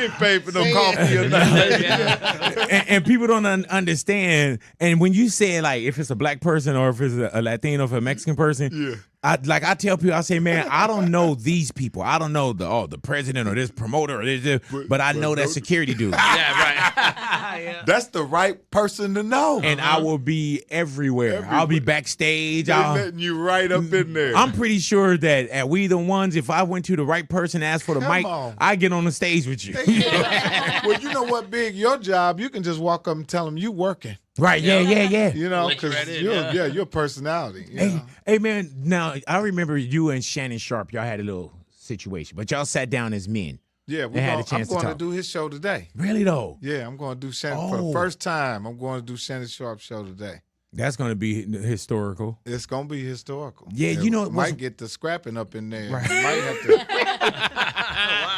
ain't paid for no coffee or nothing. And people don't understand. And when you say, like, if it's a black person or if it's a Latino, or a Mexican person, I tell people, I say, man, I don't know these people. I don't know the president or this promoter or this, but I know that security dude. Yeah, right. That's the right person to know. And I will be everywhere. I'll be backstage. They're letting you right up in there. I'm pretty sure that at We The Ones, if I went to the right person and asked for the mic, I get on the stage with you. Well, you know what, Big? Your job, you can just walk up and tell them you working. Right, yeah. You know, because your personality. Hey, man, now, I remember you and Shannon Sharp, y'all had a little situation, but y'all sat down as men. Yeah, I'm going to do his show today. Really, though? Yeah, I'm going to do Shannon for the first time. I'm going to do Shannon Sharp's show today. That's going to be historical. It's going to be historical. Yeah, you know. Might get the scrapping up in there. Right. Might have to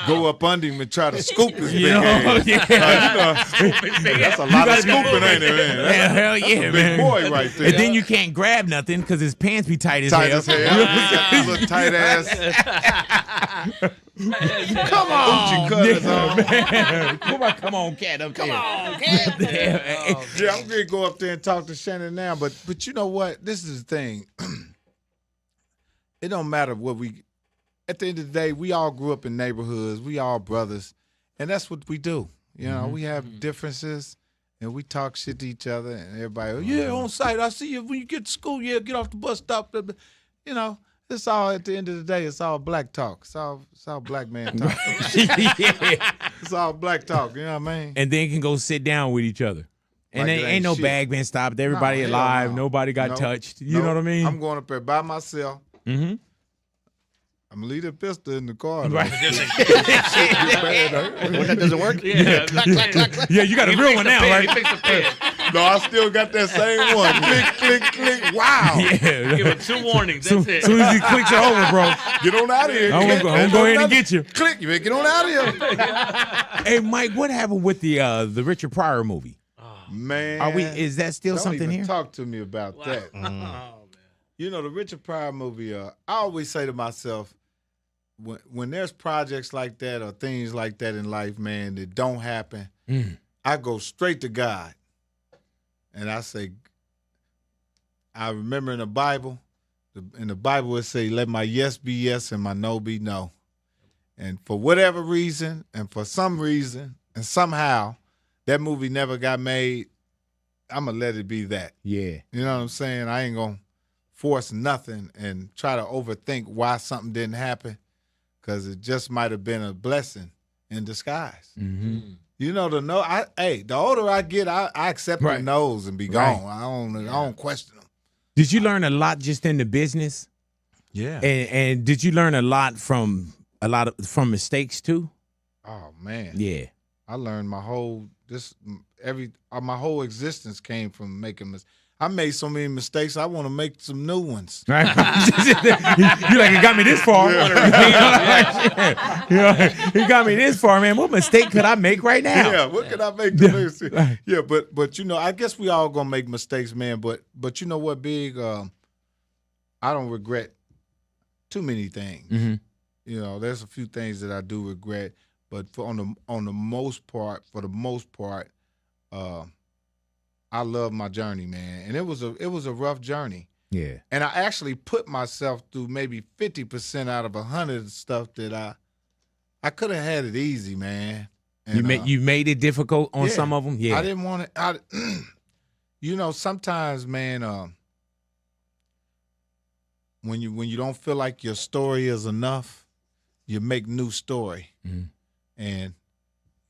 go up under him and try to scoop his big ass. That's a lot of scooping, ain't it, man? Hell yeah, man. Big boy right there. And then you can't grab nothing because his pants be tight as hell. His little tight ass. Come on, man. Come on, cat up there. Come on, cat. Yeah, I'm gonna go up there and talk to Shannon now. But you know what? This is the thing. It don't matter what we. At the end of the day, we all grew up in neighborhoods. We all brothers, and that's what we do. You know, we have differences, and we talk shit to each other, and everybody, on site. I see you when you get to school. Yeah, get off the bus stop. You know. It's all, at the end of the day, it's all black talk. It's all black man talk. It's all black talk, you know what I mean? And then can go sit down with each other. And like ain't no shit. Bag been stopped. Everybody alive. No. Nobody got touched. You know what I mean? I'm going up there by myself. Mm-hmm. I'm going to leave the pistol in the car. Right. When that doesn't work? Yeah. Yeah, you got a real one now, right? No, I still got that same one. Click, click, click. Wow. Yeah. Give him 2 warnings. That's it. As soon as he clicks are over, bro. Get on out of here. I'm going to go ahead and get you. Click. You better get on out of here. Hey, Mike, what happened with the Richard Pryor movie? Man. Is that still something here? Talk to me about that. Oh, man. You know, the Richard Pryor movie, I always say to myself, when there's projects like that or things like that in life, man, that don't happen, I go straight to God. And I say, I remember in the Bible it say, let my yes be yes and my no be no. And for whatever reason, and for some reason, and somehow, that movie never got made. I'm going to let it be that. Yeah. You know what I'm saying? I ain't going to force nothing and try to overthink why something didn't happen, because it just might have been a blessing in disguise. Mm-hmm. You know, the older I get, I accept the no's and be gone. I don't question them. Did you learn a lot just in the business? Yeah. And did you learn a lot from mistakes too? Oh man. Yeah. I learned my whole existence came from making mistakes. I made so many mistakes. I want to make some new ones. Right? You like, it got me this far. He got me this far, man. What mistake could I make right now? Yeah, what could I make to this? Yeah, but you know, I guess we all gonna make mistakes, man. But you know what, Big? I don't regret too many things. Mm-hmm. You know, there's a few things that I do regret, but for the most part, I love my journey, man, and it was a rough journey. Yeah, and I actually put myself through maybe 50% out of 100 stuff that I could have had it easy, man. And, you made it difficult on some of them. Yeah, I didn't want it. You know, sometimes, man, when you don't feel like your story is enough, you make new story, and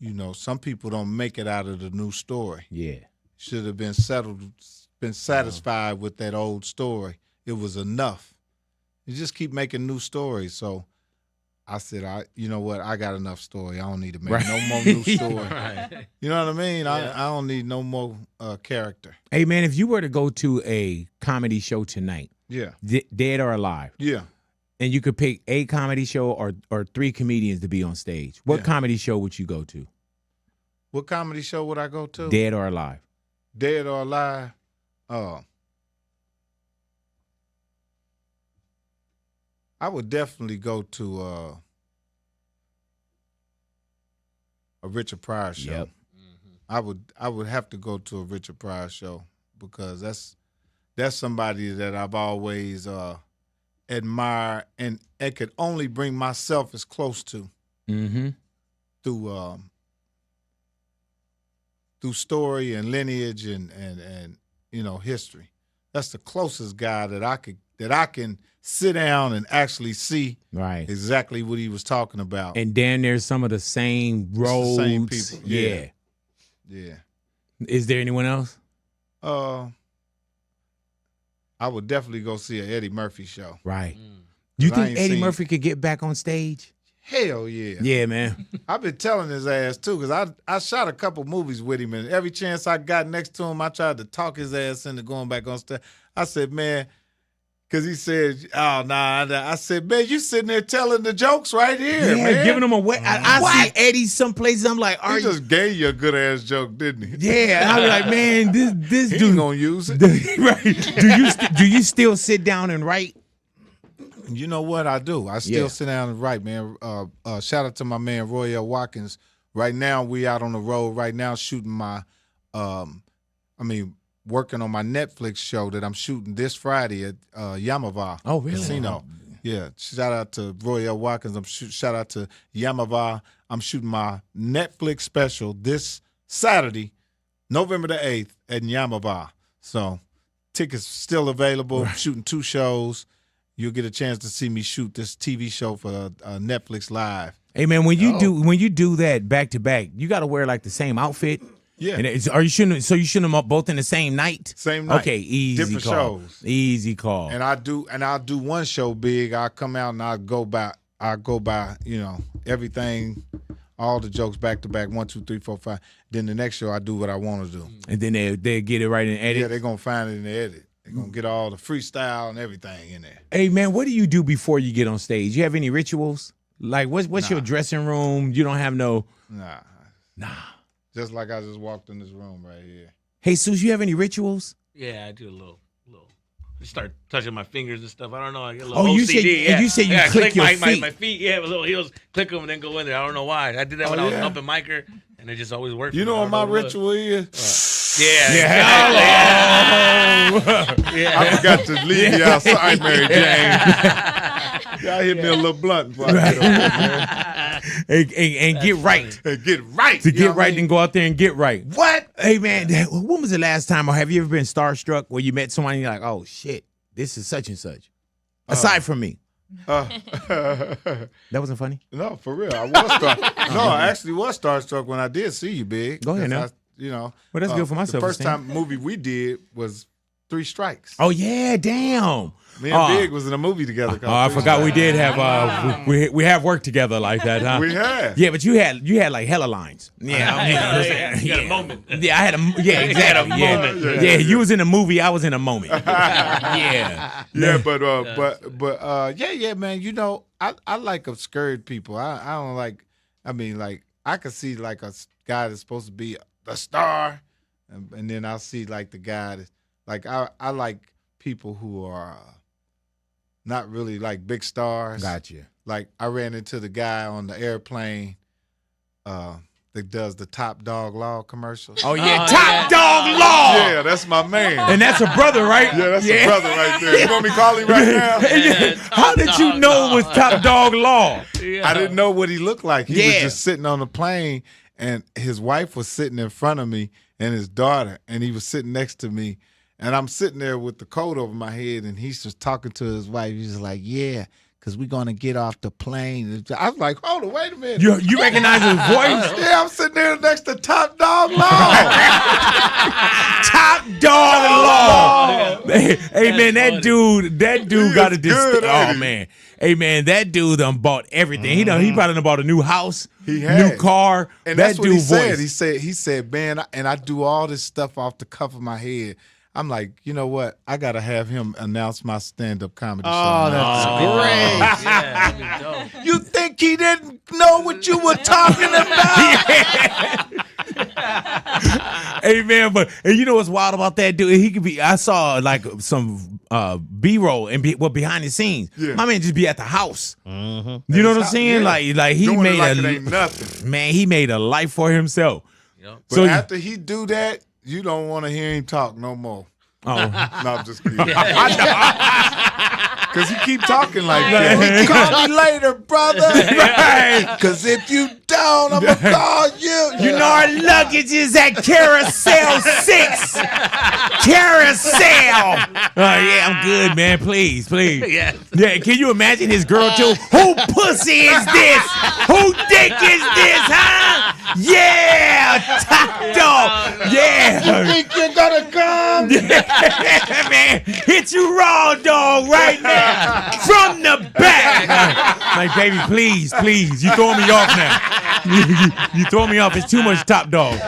you know, some people don't make it out of the new story. Yeah. Should have been satisfied with that old story. It was enough. You just keep making new stories. So I said, you know what? I got enough story. I don't need to make no more new story. Right. You know what I mean? Yeah. I don't need no more character. Hey, man, if you were to go to a comedy show tonight, dead or alive, and you could pick a comedy show or 3 comedians to be on stage, what comedy show would you go to? What comedy show would I go to? Dead or alive. Dead or alive? I would definitely go to a Richard Pryor show. Yep. I would have to go to a Richard Pryor show because that's somebody that I've always admired and could only bring myself as close to through story and lineage and you know, history. That's the closest guy that I can sit down and actually see exactly what he was talking about. And Dan, there's some of the same roads. The same people. Yeah. Is there anyone else? I would definitely go see an Eddie Murphy show. Right. Do you think Eddie Murphy could get back on stage? Hell yeah. Yeah, man. I've been telling his ass, too, because I shot a couple movies with him, and every chance I got next to him, I tried to talk his ass into going back on stage. I said, man, because he said, oh, nah. I said, man, you sitting there telling the jokes right here, man. Giving them away. I see Eddie some places, I'm like, he just gave you a good-ass joke, didn't he? Yeah. I was like, man, this he dude. ain't going to use it. Right. Do you still sit down and write? You know what I do? I still sit down and write, man. Shout out to my man Roy L. Watkins. Right now we out on the road. Right now shooting my, working on my Netflix show that I'm shooting this Friday at Yamava Casino. Yeah, shout out to Roy L. Watkins. Shout out to Yamava. I'm shooting my Netflix special this Saturday, November the 8th at Yamava. So tickets still available. Right. Shooting 2 shows. You'll get a chance to see me shoot this TV show for Netflix Live. Hey man, when you do that back to back, you got to wear like the same outfit. Yeah. And you shouldn't them up both in the same night? Same night. Okay, easy different call. Shows. Easy call. And I'll do one show big. I'll come out and I'll go by, you know, everything, all the jokes back to back, 1, 2, 3, 4, 5. Then the next show I do what I want to do. And then they get it right in edit. Yeah, they're gonna find it in the edit. They're going to get all the freestyle and everything in there. Hey, man, what do you do before you get on stage? You have any rituals? Like, what's your dressing room? You don't have no... Nah. Just like I just walked in this room right here. Hey, Sus, you have any rituals? Yeah, I do a little. I start touching my fingers and stuff. I don't know. I get a little OCD. You said you click your feet. My feet, with little heels. Click them and then go in there. I don't know why. I did that when I was up in Micer, and it just always worked. You know what my ritual is? I forgot to leave you outside, Mary Jane. Y'all hit me a little blunt before I get over there. And get right. And get right. To get right and go out there and get right. What? Hey, man, when was the last time, or have you ever been starstruck where you met someone and you're like, oh, shit, this is such and such? Aside from me. That wasn't funny? No, for real. I was starstruck. No, I actually was starstruck when I did see you, Big. Go ahead now. You know, well, that's good for myself. The first time movie we did was Three Strikes. Oh yeah, damn. Me and Big was in a movie together. Oh, I forgot we did have we have worked together like that, huh? We have. Yeah, but you had like hella lines. Yeah, You got a moment. Yeah, I had a exactly. Yeah, you was in a movie, I was in a moment. Yeah. Yeah, but yeah, man. You know, I like obscured people. I don't like. I mean, like I could see like a guy that's supposed to be the star, and then I'll see like the guy that, like I like people who are not really like big stars. Gotcha. Like I ran into the guy on the airplane that does the Top Dog Law commercials. Oh yeah, Top Dog Law. Yeah, that's my man. And that's a brother, right? Yeah, that's a brother right there. You want me to call him right now? How did you know it was Top Dog Law? I didn't know what he looked like. He was just sitting on the plane, and his wife was sitting in front of me and his daughter, and he was sitting next to me. And I'm sitting there with the coat over my head, and he's just talking to his wife. He's just like, yeah, because we're going to get off the plane. I was like, hold on, wait a minute. You recognize his voice? Yeah, I'm sitting there next to Top Dog Law. Top Dog Law. Hey, man, that dude got a good, oh, man. Hey, man, that dude done bought everything. Mm-hmm. He probably done bought a new house, He had. new car. And that that's what dude he said. voice. He said, man, and I do all this stuff off the cuff of my head. I'm like, you know what? I got to have him announce my stand-up comedy show. Oh, that's great. Yeah, that'd be dope. You think he didn't know what you were talking about? Hey, man, and you know what's wild about that dude? He could be. I saw like some B-roll and behind the scenes. Yeah. My man just be at the house. Mm-hmm. You know what I'm saying? Yeah. Like he Doing made it like it ain't nothing. man. He made a life for himself. Yep. But So after he do that, you don't want to hear him talk no more. oh, No, I'm just kidding. Because he keep talking like that. Call me later, brother. Because if you don't, I'm going to call you. you know our luggage is at Carousel 6. Carousel. Yeah, I'm good, man. Please. Yes. Yeah, can you imagine his girl too? Who pussy is this? Who dick is this, huh? Yeah, Top Dog. Yeah. Think you're going to come? Man, hit you raw, dog, right now. From the back. Like, baby, please. You throwing me off now. You throw me off. It's too much Top Dog.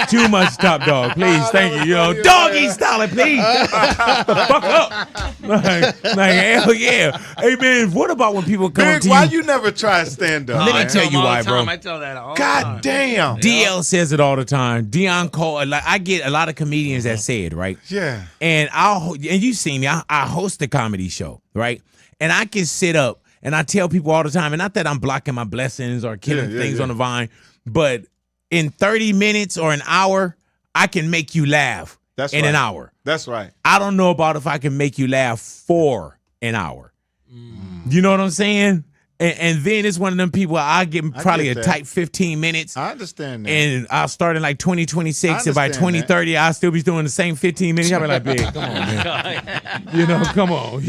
Too much Top Dog. Please, thank you. Doggy style it, please. Fuck up. Like, hell yeah. Hey, man, what about when people come Big, to why you? you never try stand-up? Let me man? tell you all why, the time. bro. I tell that all the God time. damn. DL says it all the time. Deion Cole. Like, I get a lot of comedians that say it, right? Yeah. And you see me, I host a comedy show, right? And I can sit up and I tell people all the time, and not that I'm blocking my blessings or killing things on the vine, but in 30 minutes or an hour, I can make you laugh in an hour. That's right. I don't know about if I can make you laugh for an hour. You know what I'm saying? And then it's one of them people, I give them probably get a that. tight 15 minutes. I understand that. And I'll start in like 2026, and by understand 2030, I'll still be doing the same 15 minutes. I'll be like, big, come on, man. Come on.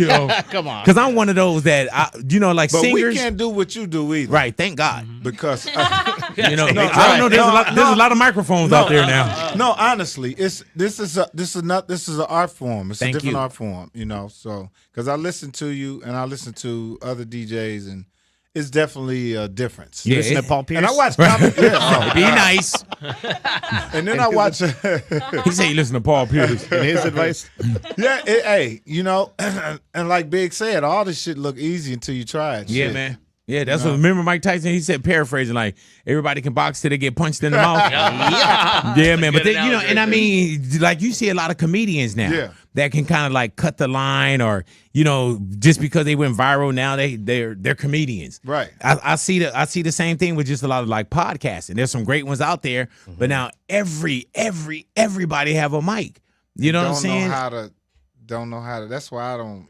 Come on. Because I'm one of those that, like but singers. we can't do what you do either. Right, thank God. Because I don't know. There's a lot of microphones out there now. no, honestly, this is an art form. It's Thank a different you. art form, So because I listen to you and I listen to other DJs, and it's definitely a difference. Yeah, Listen to Paul Pierce. And I watch comedy. Be nice. And then I watch. He said you listen to Paul Pierce. And his advice. And like Big said, all this shit look easy until you try it. Yeah, Shit. man. Yeah, that's what. Remember Mike Tyson? He said, paraphrasing, like everybody can box till they get punched in the mouth. Yeah, man. But Good then, analogy. and I mean, like you see a lot of comedians now that can kind of like cut the line, or just because they went viral, now they're comedians. Right. I see the same thing with just a lot of like podcasting. There's some great ones out there, but now everybody have a mic. You know what I'm saying? Don't know how to. That's why I don't.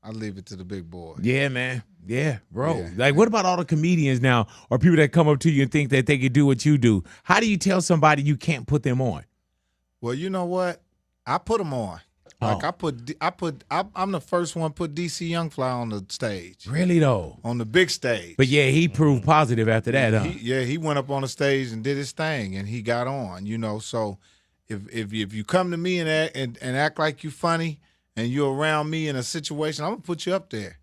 I leave it to the big boy. Yeah, man. Yeah, bro. Yeah. Like, what about all the comedians now, or people that come up to you and think that they can do what you do? How do you tell somebody you can't put them on? Well, you know what? I put them on. Like I'm the first one to put DC Young Fly on the stage, Really though? on the big stage. But yeah, he proved positive after that, huh? He went up on the stage and did his thing, and he got on. So if you come to me and act like you funny and you're around me in a situation, I'm gonna put you up there.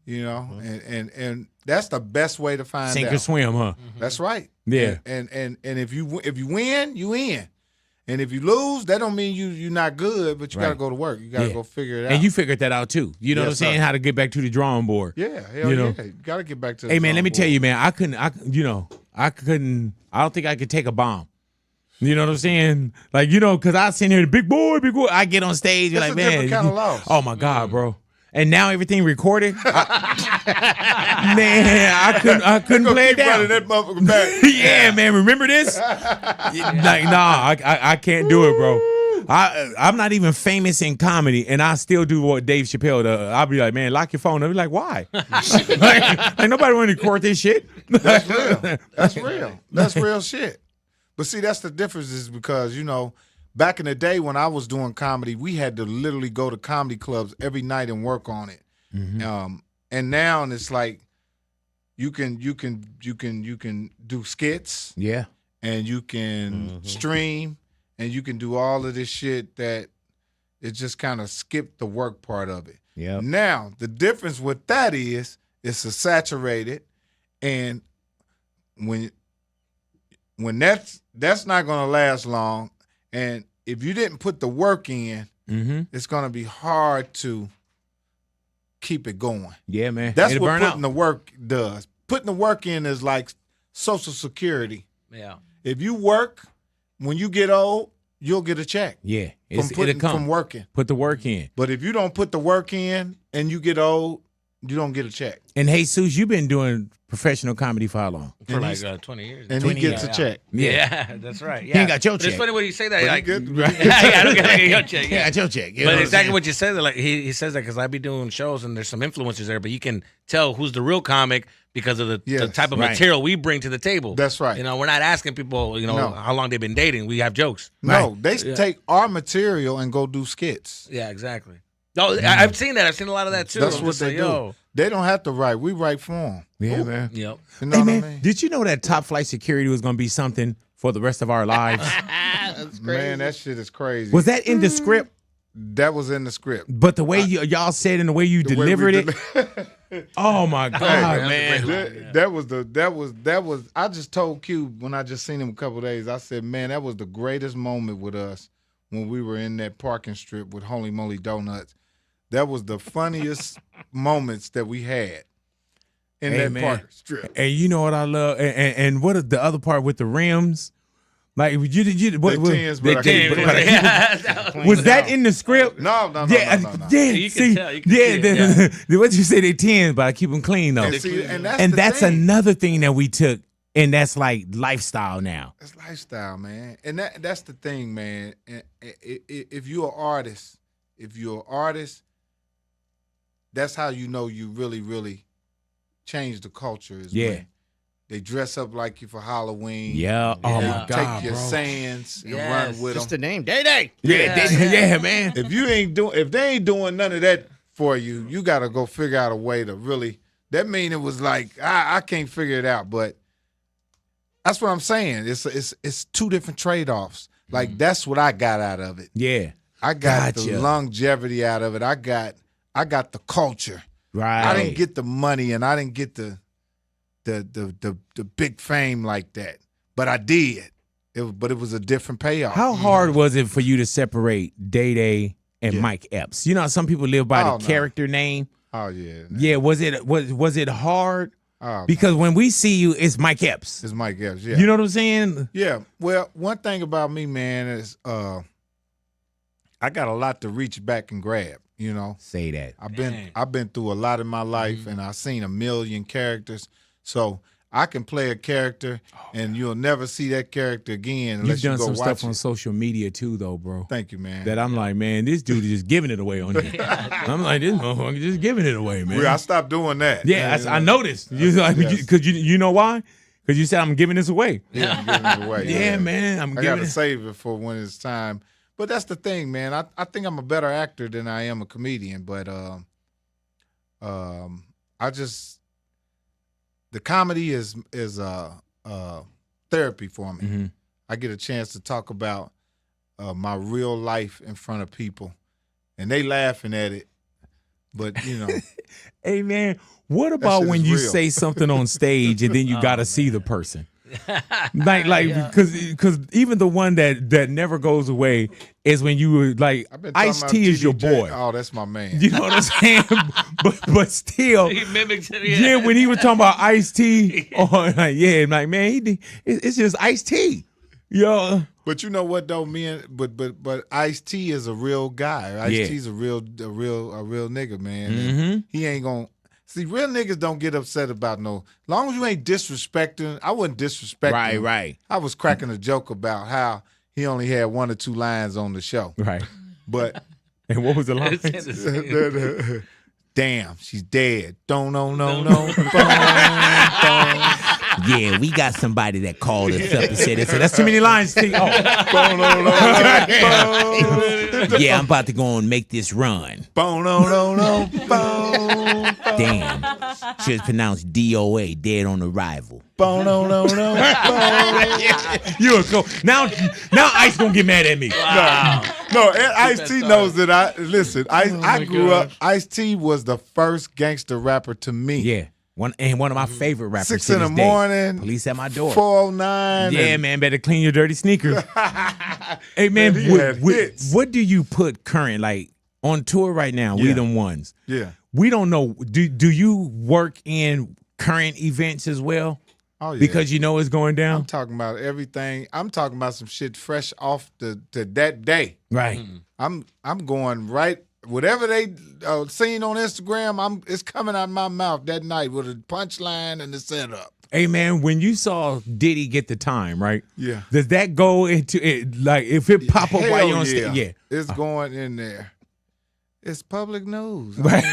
You know, and that's the best way to find Sink out. or swim, huh? That's right. Yeah. And if you win, you win. And if you lose, that don't mean you're not good, but you got to go to work. You got to go figure it out. And you figured that out too. You know what I'm Yes, saying? sir. How to get back to the drawing board. Yeah, hell You know? yeah. You got to get back to the Hey man, let drawing me tell board. you, man, I don't think I could take a bomb. You know what I'm saying? Like, because I sitting here, big boy. I get on stage, you're It's like, a man. different kind of loss. Oh my God, bro. And now everything recorded. Man, I couldn't play it Keep down. running that motherfucker back. Yeah, man, remember this? Like, nah, I can't do it, bro. I'm not even famous in comedy, and I still do what Dave Chappelle does. I'll be like, man, lock your phone. I'll be like, why? like nobody want to record this shit. That's real. That's real. That's real shit. But see, that's the difference is because, back in the day when I was doing comedy, we had to literally go to comedy clubs every night and work on it. Mm-hmm. And now it's like you can do skits Yeah. and you can stream and you can do all of this shit that it just kind of skipped the work part of it. Yep. Now, the difference with that is it's a saturated, and when that's not going to last long, and if you didn't put the work in, it's going to be hard to keep it going. Yeah, man. That's It'll what burn putting out. the work does. Putting the work in is like Social Security. Yeah. If you work, when you get old, you'll get a check Yeah. from It'll come. from working. Put the work in. But if you don't put the work in and you get old, you don't get a check. And Jesus, you've been doing professional comedy for how long? For And like he's- 20 years. And 20 he gets years. a check. Yeah, that's right. Yeah. He ain't got your But check. It's funny when you say that. But Like, he good. I don't get your check. Yeah, got your check. You know But what I'm exactly saying? what you said. Like he says that because I be doing shows and there's some influencers there, but you can tell who's the real comic because of the Yes, type of right. material we bring to the table. That's right. We're not asking people, No. how long they've been dating. We have jokes. No, they take our material and go do skits. Yeah, exactly. No, I've seen that. I've seen a lot of that too. That's I'm what just they like, do. Yo. They don't have to write. We write for them. Yeah, man. Yep. You know Hey, what man, I mean? did you know that top flight security was going to be something for the rest of our lives? Man, that shit is crazy. Was that in the script? That was in the script. But the way y'all said and the way you The way we delivered it, deli- oh my God, man. man. That was. I just told Q when I just seen him a couple of days. I said, man, that was the greatest moment with us when we were in that parking strip with Holy Moly Donuts. That was the funniest moments that we had in Hey, that man. parking strip. And you know what I love? And what is the other part with the rims? Like what, tens, but I keep- but I keep- was that in the script? No. Yeah, Yeah. You can see, tell, you can yeah, see it, what you say they 10s, but I keep them clean though. And, see, and that's, And the that's thing. another thing that we took, and that's like lifestyle now. It's lifestyle, man. And that's the thing, man. And if you're an artist, that's how you know you really, really changed the culture. Is Yeah. when they dress up like you for Halloween. Yeah. Oh Yeah. my God, Take your bro. sayings and Yes. run with Just them. the name, Day. Yeah, man. If they ain't doing none of that for you, you got to go figure out a way to really. That mean it was like I can't figure it out, but that's what I'm saying. It's two different trade-offs. Like that's what I got out of it. Yeah. I got Gotcha. the longevity out of it. I got the culture. Right. I didn't get the money and I didn't get the big fame like that, but I did. But it was a different payoff. How hard was it for you to separate Day and Yeah. Mike Epps? You know, some people live by Oh, the no. character name. Oh yeah. Yeah, was it hard? Oh, Because when we see you, it's Mike Epps. it's Mike Epps. Yeah. You know what I'm saying? Yeah. Well, one thing about me, man, is I got a lot to reach back and grab. You know, Say that. Dang. I've been through a lot in my life, Mm-hmm. and I've seen a million characters. So I can play a character, and you'll never see that character again You've unless you done go some watch stuff on it. social media too, though, bro. Thank you, man. That I'm like, man, this dude is just giving it away on here. I'm like, this motherfucker just giving it away, man. I stopped doing that. Yeah, I noticed. You like, Yes. because you know why? Because you said I'm giving this away. Yeah, I'm giving it away. Yeah, man, I'm I giving gotta it. save it for when it's time. But that's the thing, man. I think I'm a better actor than I am a comedian. But I just the comedy is therapy for me. Mhm. I get a chance to talk about my real life in front of people, and they laughing at it. But you know, Hey man, what about shit when is you real. say something on stage and then you gotta see the person? Because even the one that never goes away is when you were like, I've been talking Ice about T is your TD boy. Jakes. Oh, that's my man. You know what I'm saying? but still, He mimics it. yeah, when he was talking about Ice T, like man, it's just Ice T. Yo, But you know what though, but Ice T is a real guy. Ice T's a real nigga, man. And he ain't gonna see. Real niggas don't get upset about no. Long as you ain't disrespecting, I wasn't disrespecting. him. Right. I was cracking a joke about how he only had 1 or 2 lines on the show. Right. But And what was the line? damn, she's dead. Don't no. Yeah, we got somebody that called us up and said it. So that's too many lines. T. Oh. Yeah, I'm about to go and make this run. Damn. Should have pronounced DOA, dead on arrival. You a cool. Now Ice gonna get mad at me. Wow. No, Ice T knows that I grew up. Ice T was the first gangster rapper to me. Yeah. One of my favorite rappers. 6 to in the this day. morning. Police at my door. 409. Yeah, man, better clean your dirty sneakers. Hey, man, he had hits. what do you put current, like, on tour right now? We Yeah. them ones. Yeah. We don't know. Do you work in current events as well? Oh, yeah. Because you know it's going I'm down? talking about everything. I'm talking about some shit fresh off to that day. Right. I'm going right. Whatever they seen on Instagram, it's coming out of my mouth that night with a punchline and the setup. Hey, man, when you saw Diddy get the time, right? Yeah. Does that go into it? Like, if it pop up while Hell you're on stage? Yeah. It's going in there. It's public news. Right.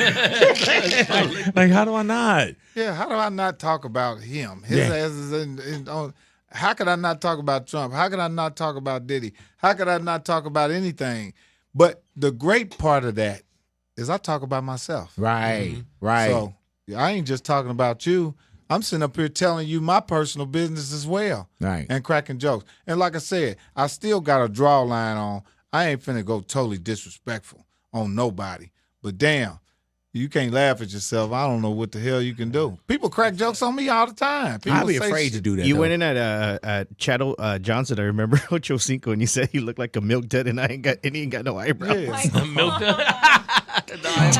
Like, how do I not? Yeah, how do I not talk about him? His Yeah. ass is on. How could I not talk about Trump? How could I not talk about Diddy? How could I not talk about anything? But the great part of that is I talk about myself. Right. Right. So I ain't just talking about you. I'm sitting up here telling you my personal business as well. Right. And cracking jokes. And like I said, I still got a draw line on. I ain't finna go totally disrespectful on nobody. But damn, you can't laugh at yourself. I don't know what the hell you can do. People crack jokes on me all the time. People I'd be say afraid shit. to do that. You though. went in at Chattel Johnson, I remember, Ocho Cinco, and you said he looked like a milk dud and he ain't got no eyebrows. Yeah. Milk.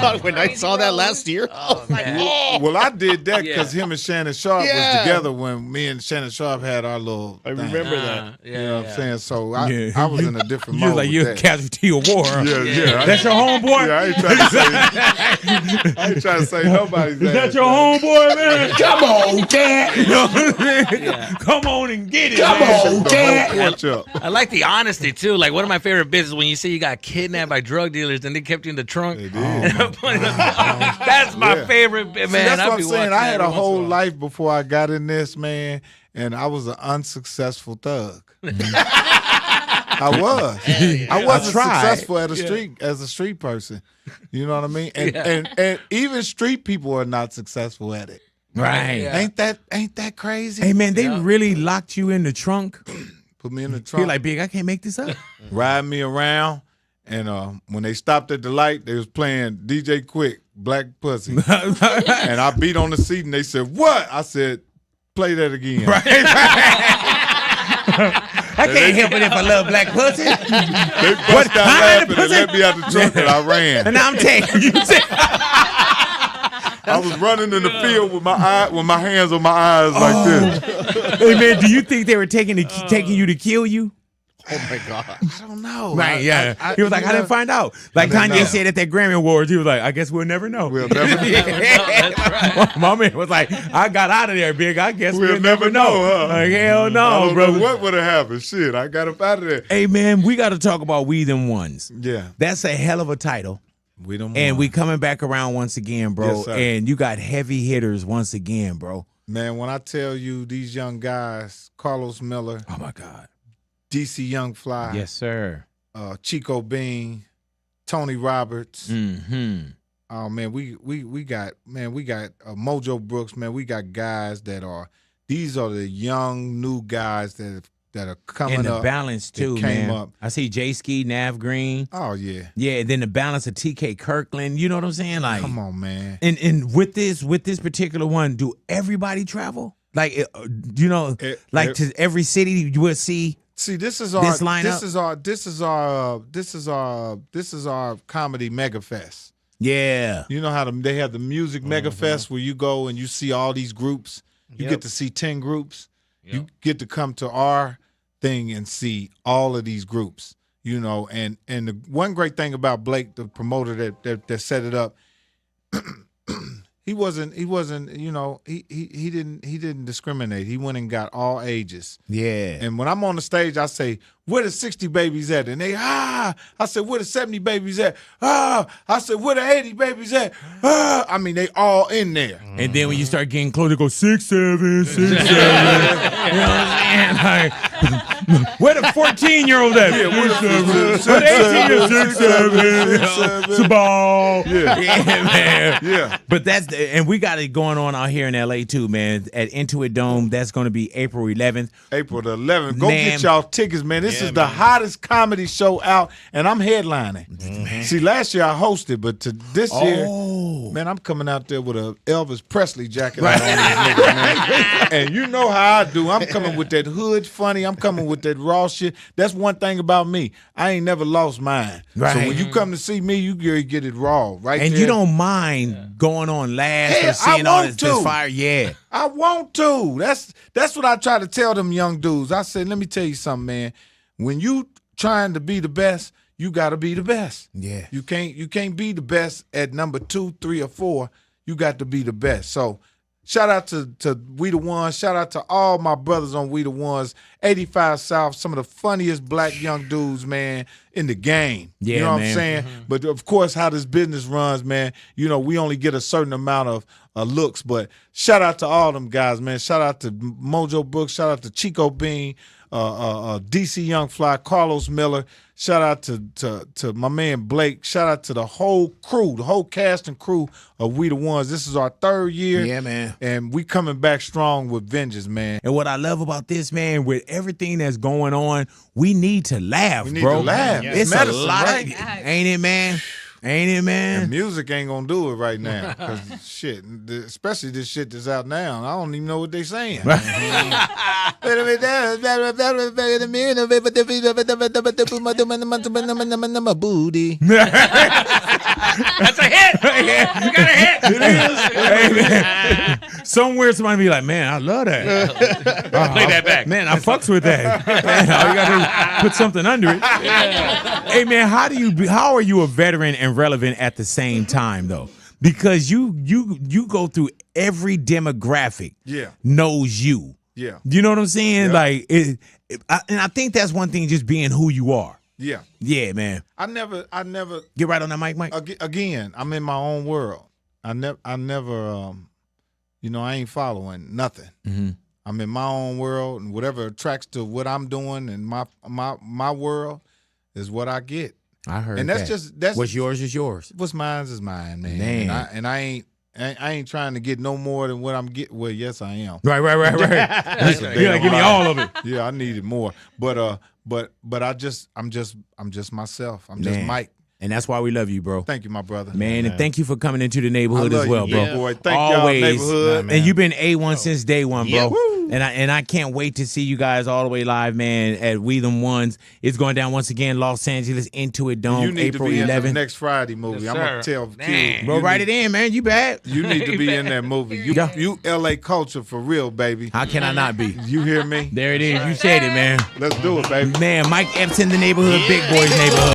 Dog, when I saw that last year, I was like, oh. Well, I did that because Yeah. him and Shannon Sharp Yeah. was together when me and Shannon Sharp had our little I thing. remember that. Yeah, You know what I'm saying? So I Yeah. was in a different You're mode. like, with you're a that. casualty of war. Huh? Yeah. That's your homeboy? Yeah, I ain't trying to say. I ain't trying to say nobody's. Is that your homeboy, man? Come on, Dad. You know what I'm saying? Yeah. Come on and get it, Come man. on, Dad. I like the honesty too. Like one of my favorite bits is when you see you got kidnapped by drug dealers and they kept you in the trunk. They did. That's my Yeah. favorite bit, man. See, that's I'll what I'm be saying. watching I that had a every once in whole while. life before I got in this, man, and I was an unsuccessful thug. I was. I wasn't tried. successful as a street person. You know what I mean? And even street people are not successful at it. Right. Yeah. Ain't that crazy? Hey, man, they really locked you in the trunk. Put me in the You're trunk, like, Big, I can't make this up. ride me around, and when they stopped at the light, they was playing DJ Quick, Black Pussy. And I beat on the seat, and they said, "What?" I said, "Play that again." I can't help it if I love black pussy. They bust out kind of laughing and let me out the trunk, and I ran. And now I'm taking you. I was running in the field with my hands on my eyes like this. Hey, man, do you think they were taking you to kill you? Oh, my God. I don't know. Right, yeah. He was like, I didn't find out. Like didn't Kanye know. said at that Grammy Awards, he was like, I guess we'll never know. We'll never know. That's right. My man was like, I got out of there, Big. I guess we'll never know. huh? Like, hell I no, don't bro. know what would have happened. Shit, I got up out of there. Hey, man, we got to talk about We Them Ones. Yeah. That's a hell of a title. We don't And want. we coming back around once again, bro. Yes, sir. And you got heavy hitters once again, bro. Man, when I tell you these young guys, Carlos Miller, Oh, my God. DC Young Fly, Yes, sir. Chico Bean, Tony Roberts. Mm-hmm. Oh man, we got Mojo Brooks, man. We got guys these are the young new guys that that are coming And the up. balance too, came man. up. I see J Ski, Nav Green. Oh yeah. Yeah, and then the balance of TK Kirkland. You know what I'm saying? Like, Come on, man. And with this particular one, do everybody travel? Like, to every city you will see. See, this is our This lineup? this is our comedy mega fest. Yeah. You know how they have the music mega fest where you go and you see all these groups. You get to see 10 groups. You get to come to our thing and see all of these groups. You know, and the one great thing about Blake, the promoter that set it up, he wasn't, you know, he didn't discriminate. He went and got all ages. Yeah. And when I'm on the stage, I say, "Where the 60 babies at?" And they, I said, "Where the 70 babies at?" I said, "Where the 80 babies at?" I mean, they all in there. And then when you start getting close, they go 6, 7, 6, 7. You know what I'm saying? Like, where the 14-year-old at? Yeah, where the 18 6, 7. It's a ball. Yeah, man. Yeah. But and we got it going on out here in LA too, man. At Intuit Dome, that's going to be April 11th. April the 11th. Go Man. get y'all tickets, man. This is the hottest comedy show out, and I'm headlining. See, last year I hosted, but this year, man, I'm coming out there with a Elvis Presley jacket on these niggas, man. And you know how I do. I'm coming with that hood funny. I'm coming with that raw shit. That's one thing about me. I ain't never lost mine. Right. So when you come to see me, you get it raw, right? And there. you don't mind going on last Yeah, or seeing I all want this to. fire. Yeah. I want to. That's what I try to tell them young dudes. I said, let me tell you something, man. When you trying to be the best, you got to be the best. Yeah. You can't be the best at number 2, 3, or 4. You got to be the best. So shout out to We the Ones. Shout out to all my brothers on We the Ones. 85 South, some of the funniest black young dudes, man, in the game. Yeah, you know what man. I'm saying? But of course, how this business runs, man, you know, we only get a certain amount of looks. But shout out to all them guys, man. Shout out to Mojo Brooks. Shout out to Chico Bean, DC Young Fly, Carlos Miller. Shout out to my man Blake. Shout out to the whole crew, the whole cast and crew of We the Ones. This is our 3rd year. Yeah, man. And we coming back strong with vengeance, man. And what I love about this, man, with everything that's going on, we need to laugh, We need bro. to laugh. It's It's medicine, a lot right? ain't it, man? Ain't it, man? And music ain't gonna do it right now. Cause shit, especially this shit that's out now. I don't even know what they saying. Booty. That's a hit. You got a hit. It is. Hey, man. Somewhere somebody be like, man, I love that. Play that back. Man, I fucks with that. Man, all you gotta do is put something under it. Hey, man, how are you a veteran and relevant at the same time, though? Because you go through every demographic. Yeah. Knows you. Yeah. You know what I'm saying? Yeah. Like, and I think that's one thing, just being who you are. Yeah. Yeah, man. I never Get right on that mic, Mike. again, I'm in my own world. I never you know, I ain't following nothing. Mm-hmm. I'm in my own world, and whatever attracts to what I'm doing in my world is what I get. I heard And that's what's yours is yours. What's mine is mine, man. Man. And I ain't trying to get no more than what I'm getting. Well, yes, I am. Right. You gotta give me all of it. Yeah, I needed more. But I'm just myself. I'm just Man. Mike. And that's why we love you, bro. Thank you, my brother. Man, and thank you for coming into the neighborhood I love as well, you, bro. big boy. Thank y'all, neighborhood. And you've been A1 since day one, bro. Yeah. Woo. And I can't wait to see you guys all the way live, man, at We Them Ones. It's going down once again, Los Angeles, Intuit Dome, You need April to be 11th. in the next Friday movie. Yes, I'm gonna sir. tell Man. Q. Bro, write it in, man. You bad. You need to be in that movie. You LA culture for real, baby. How can I not be? You hear me? There it is. You said it, man. Let's do it, baby. Man, Mike Epps in the neighborhood, Big Boys neighborhood.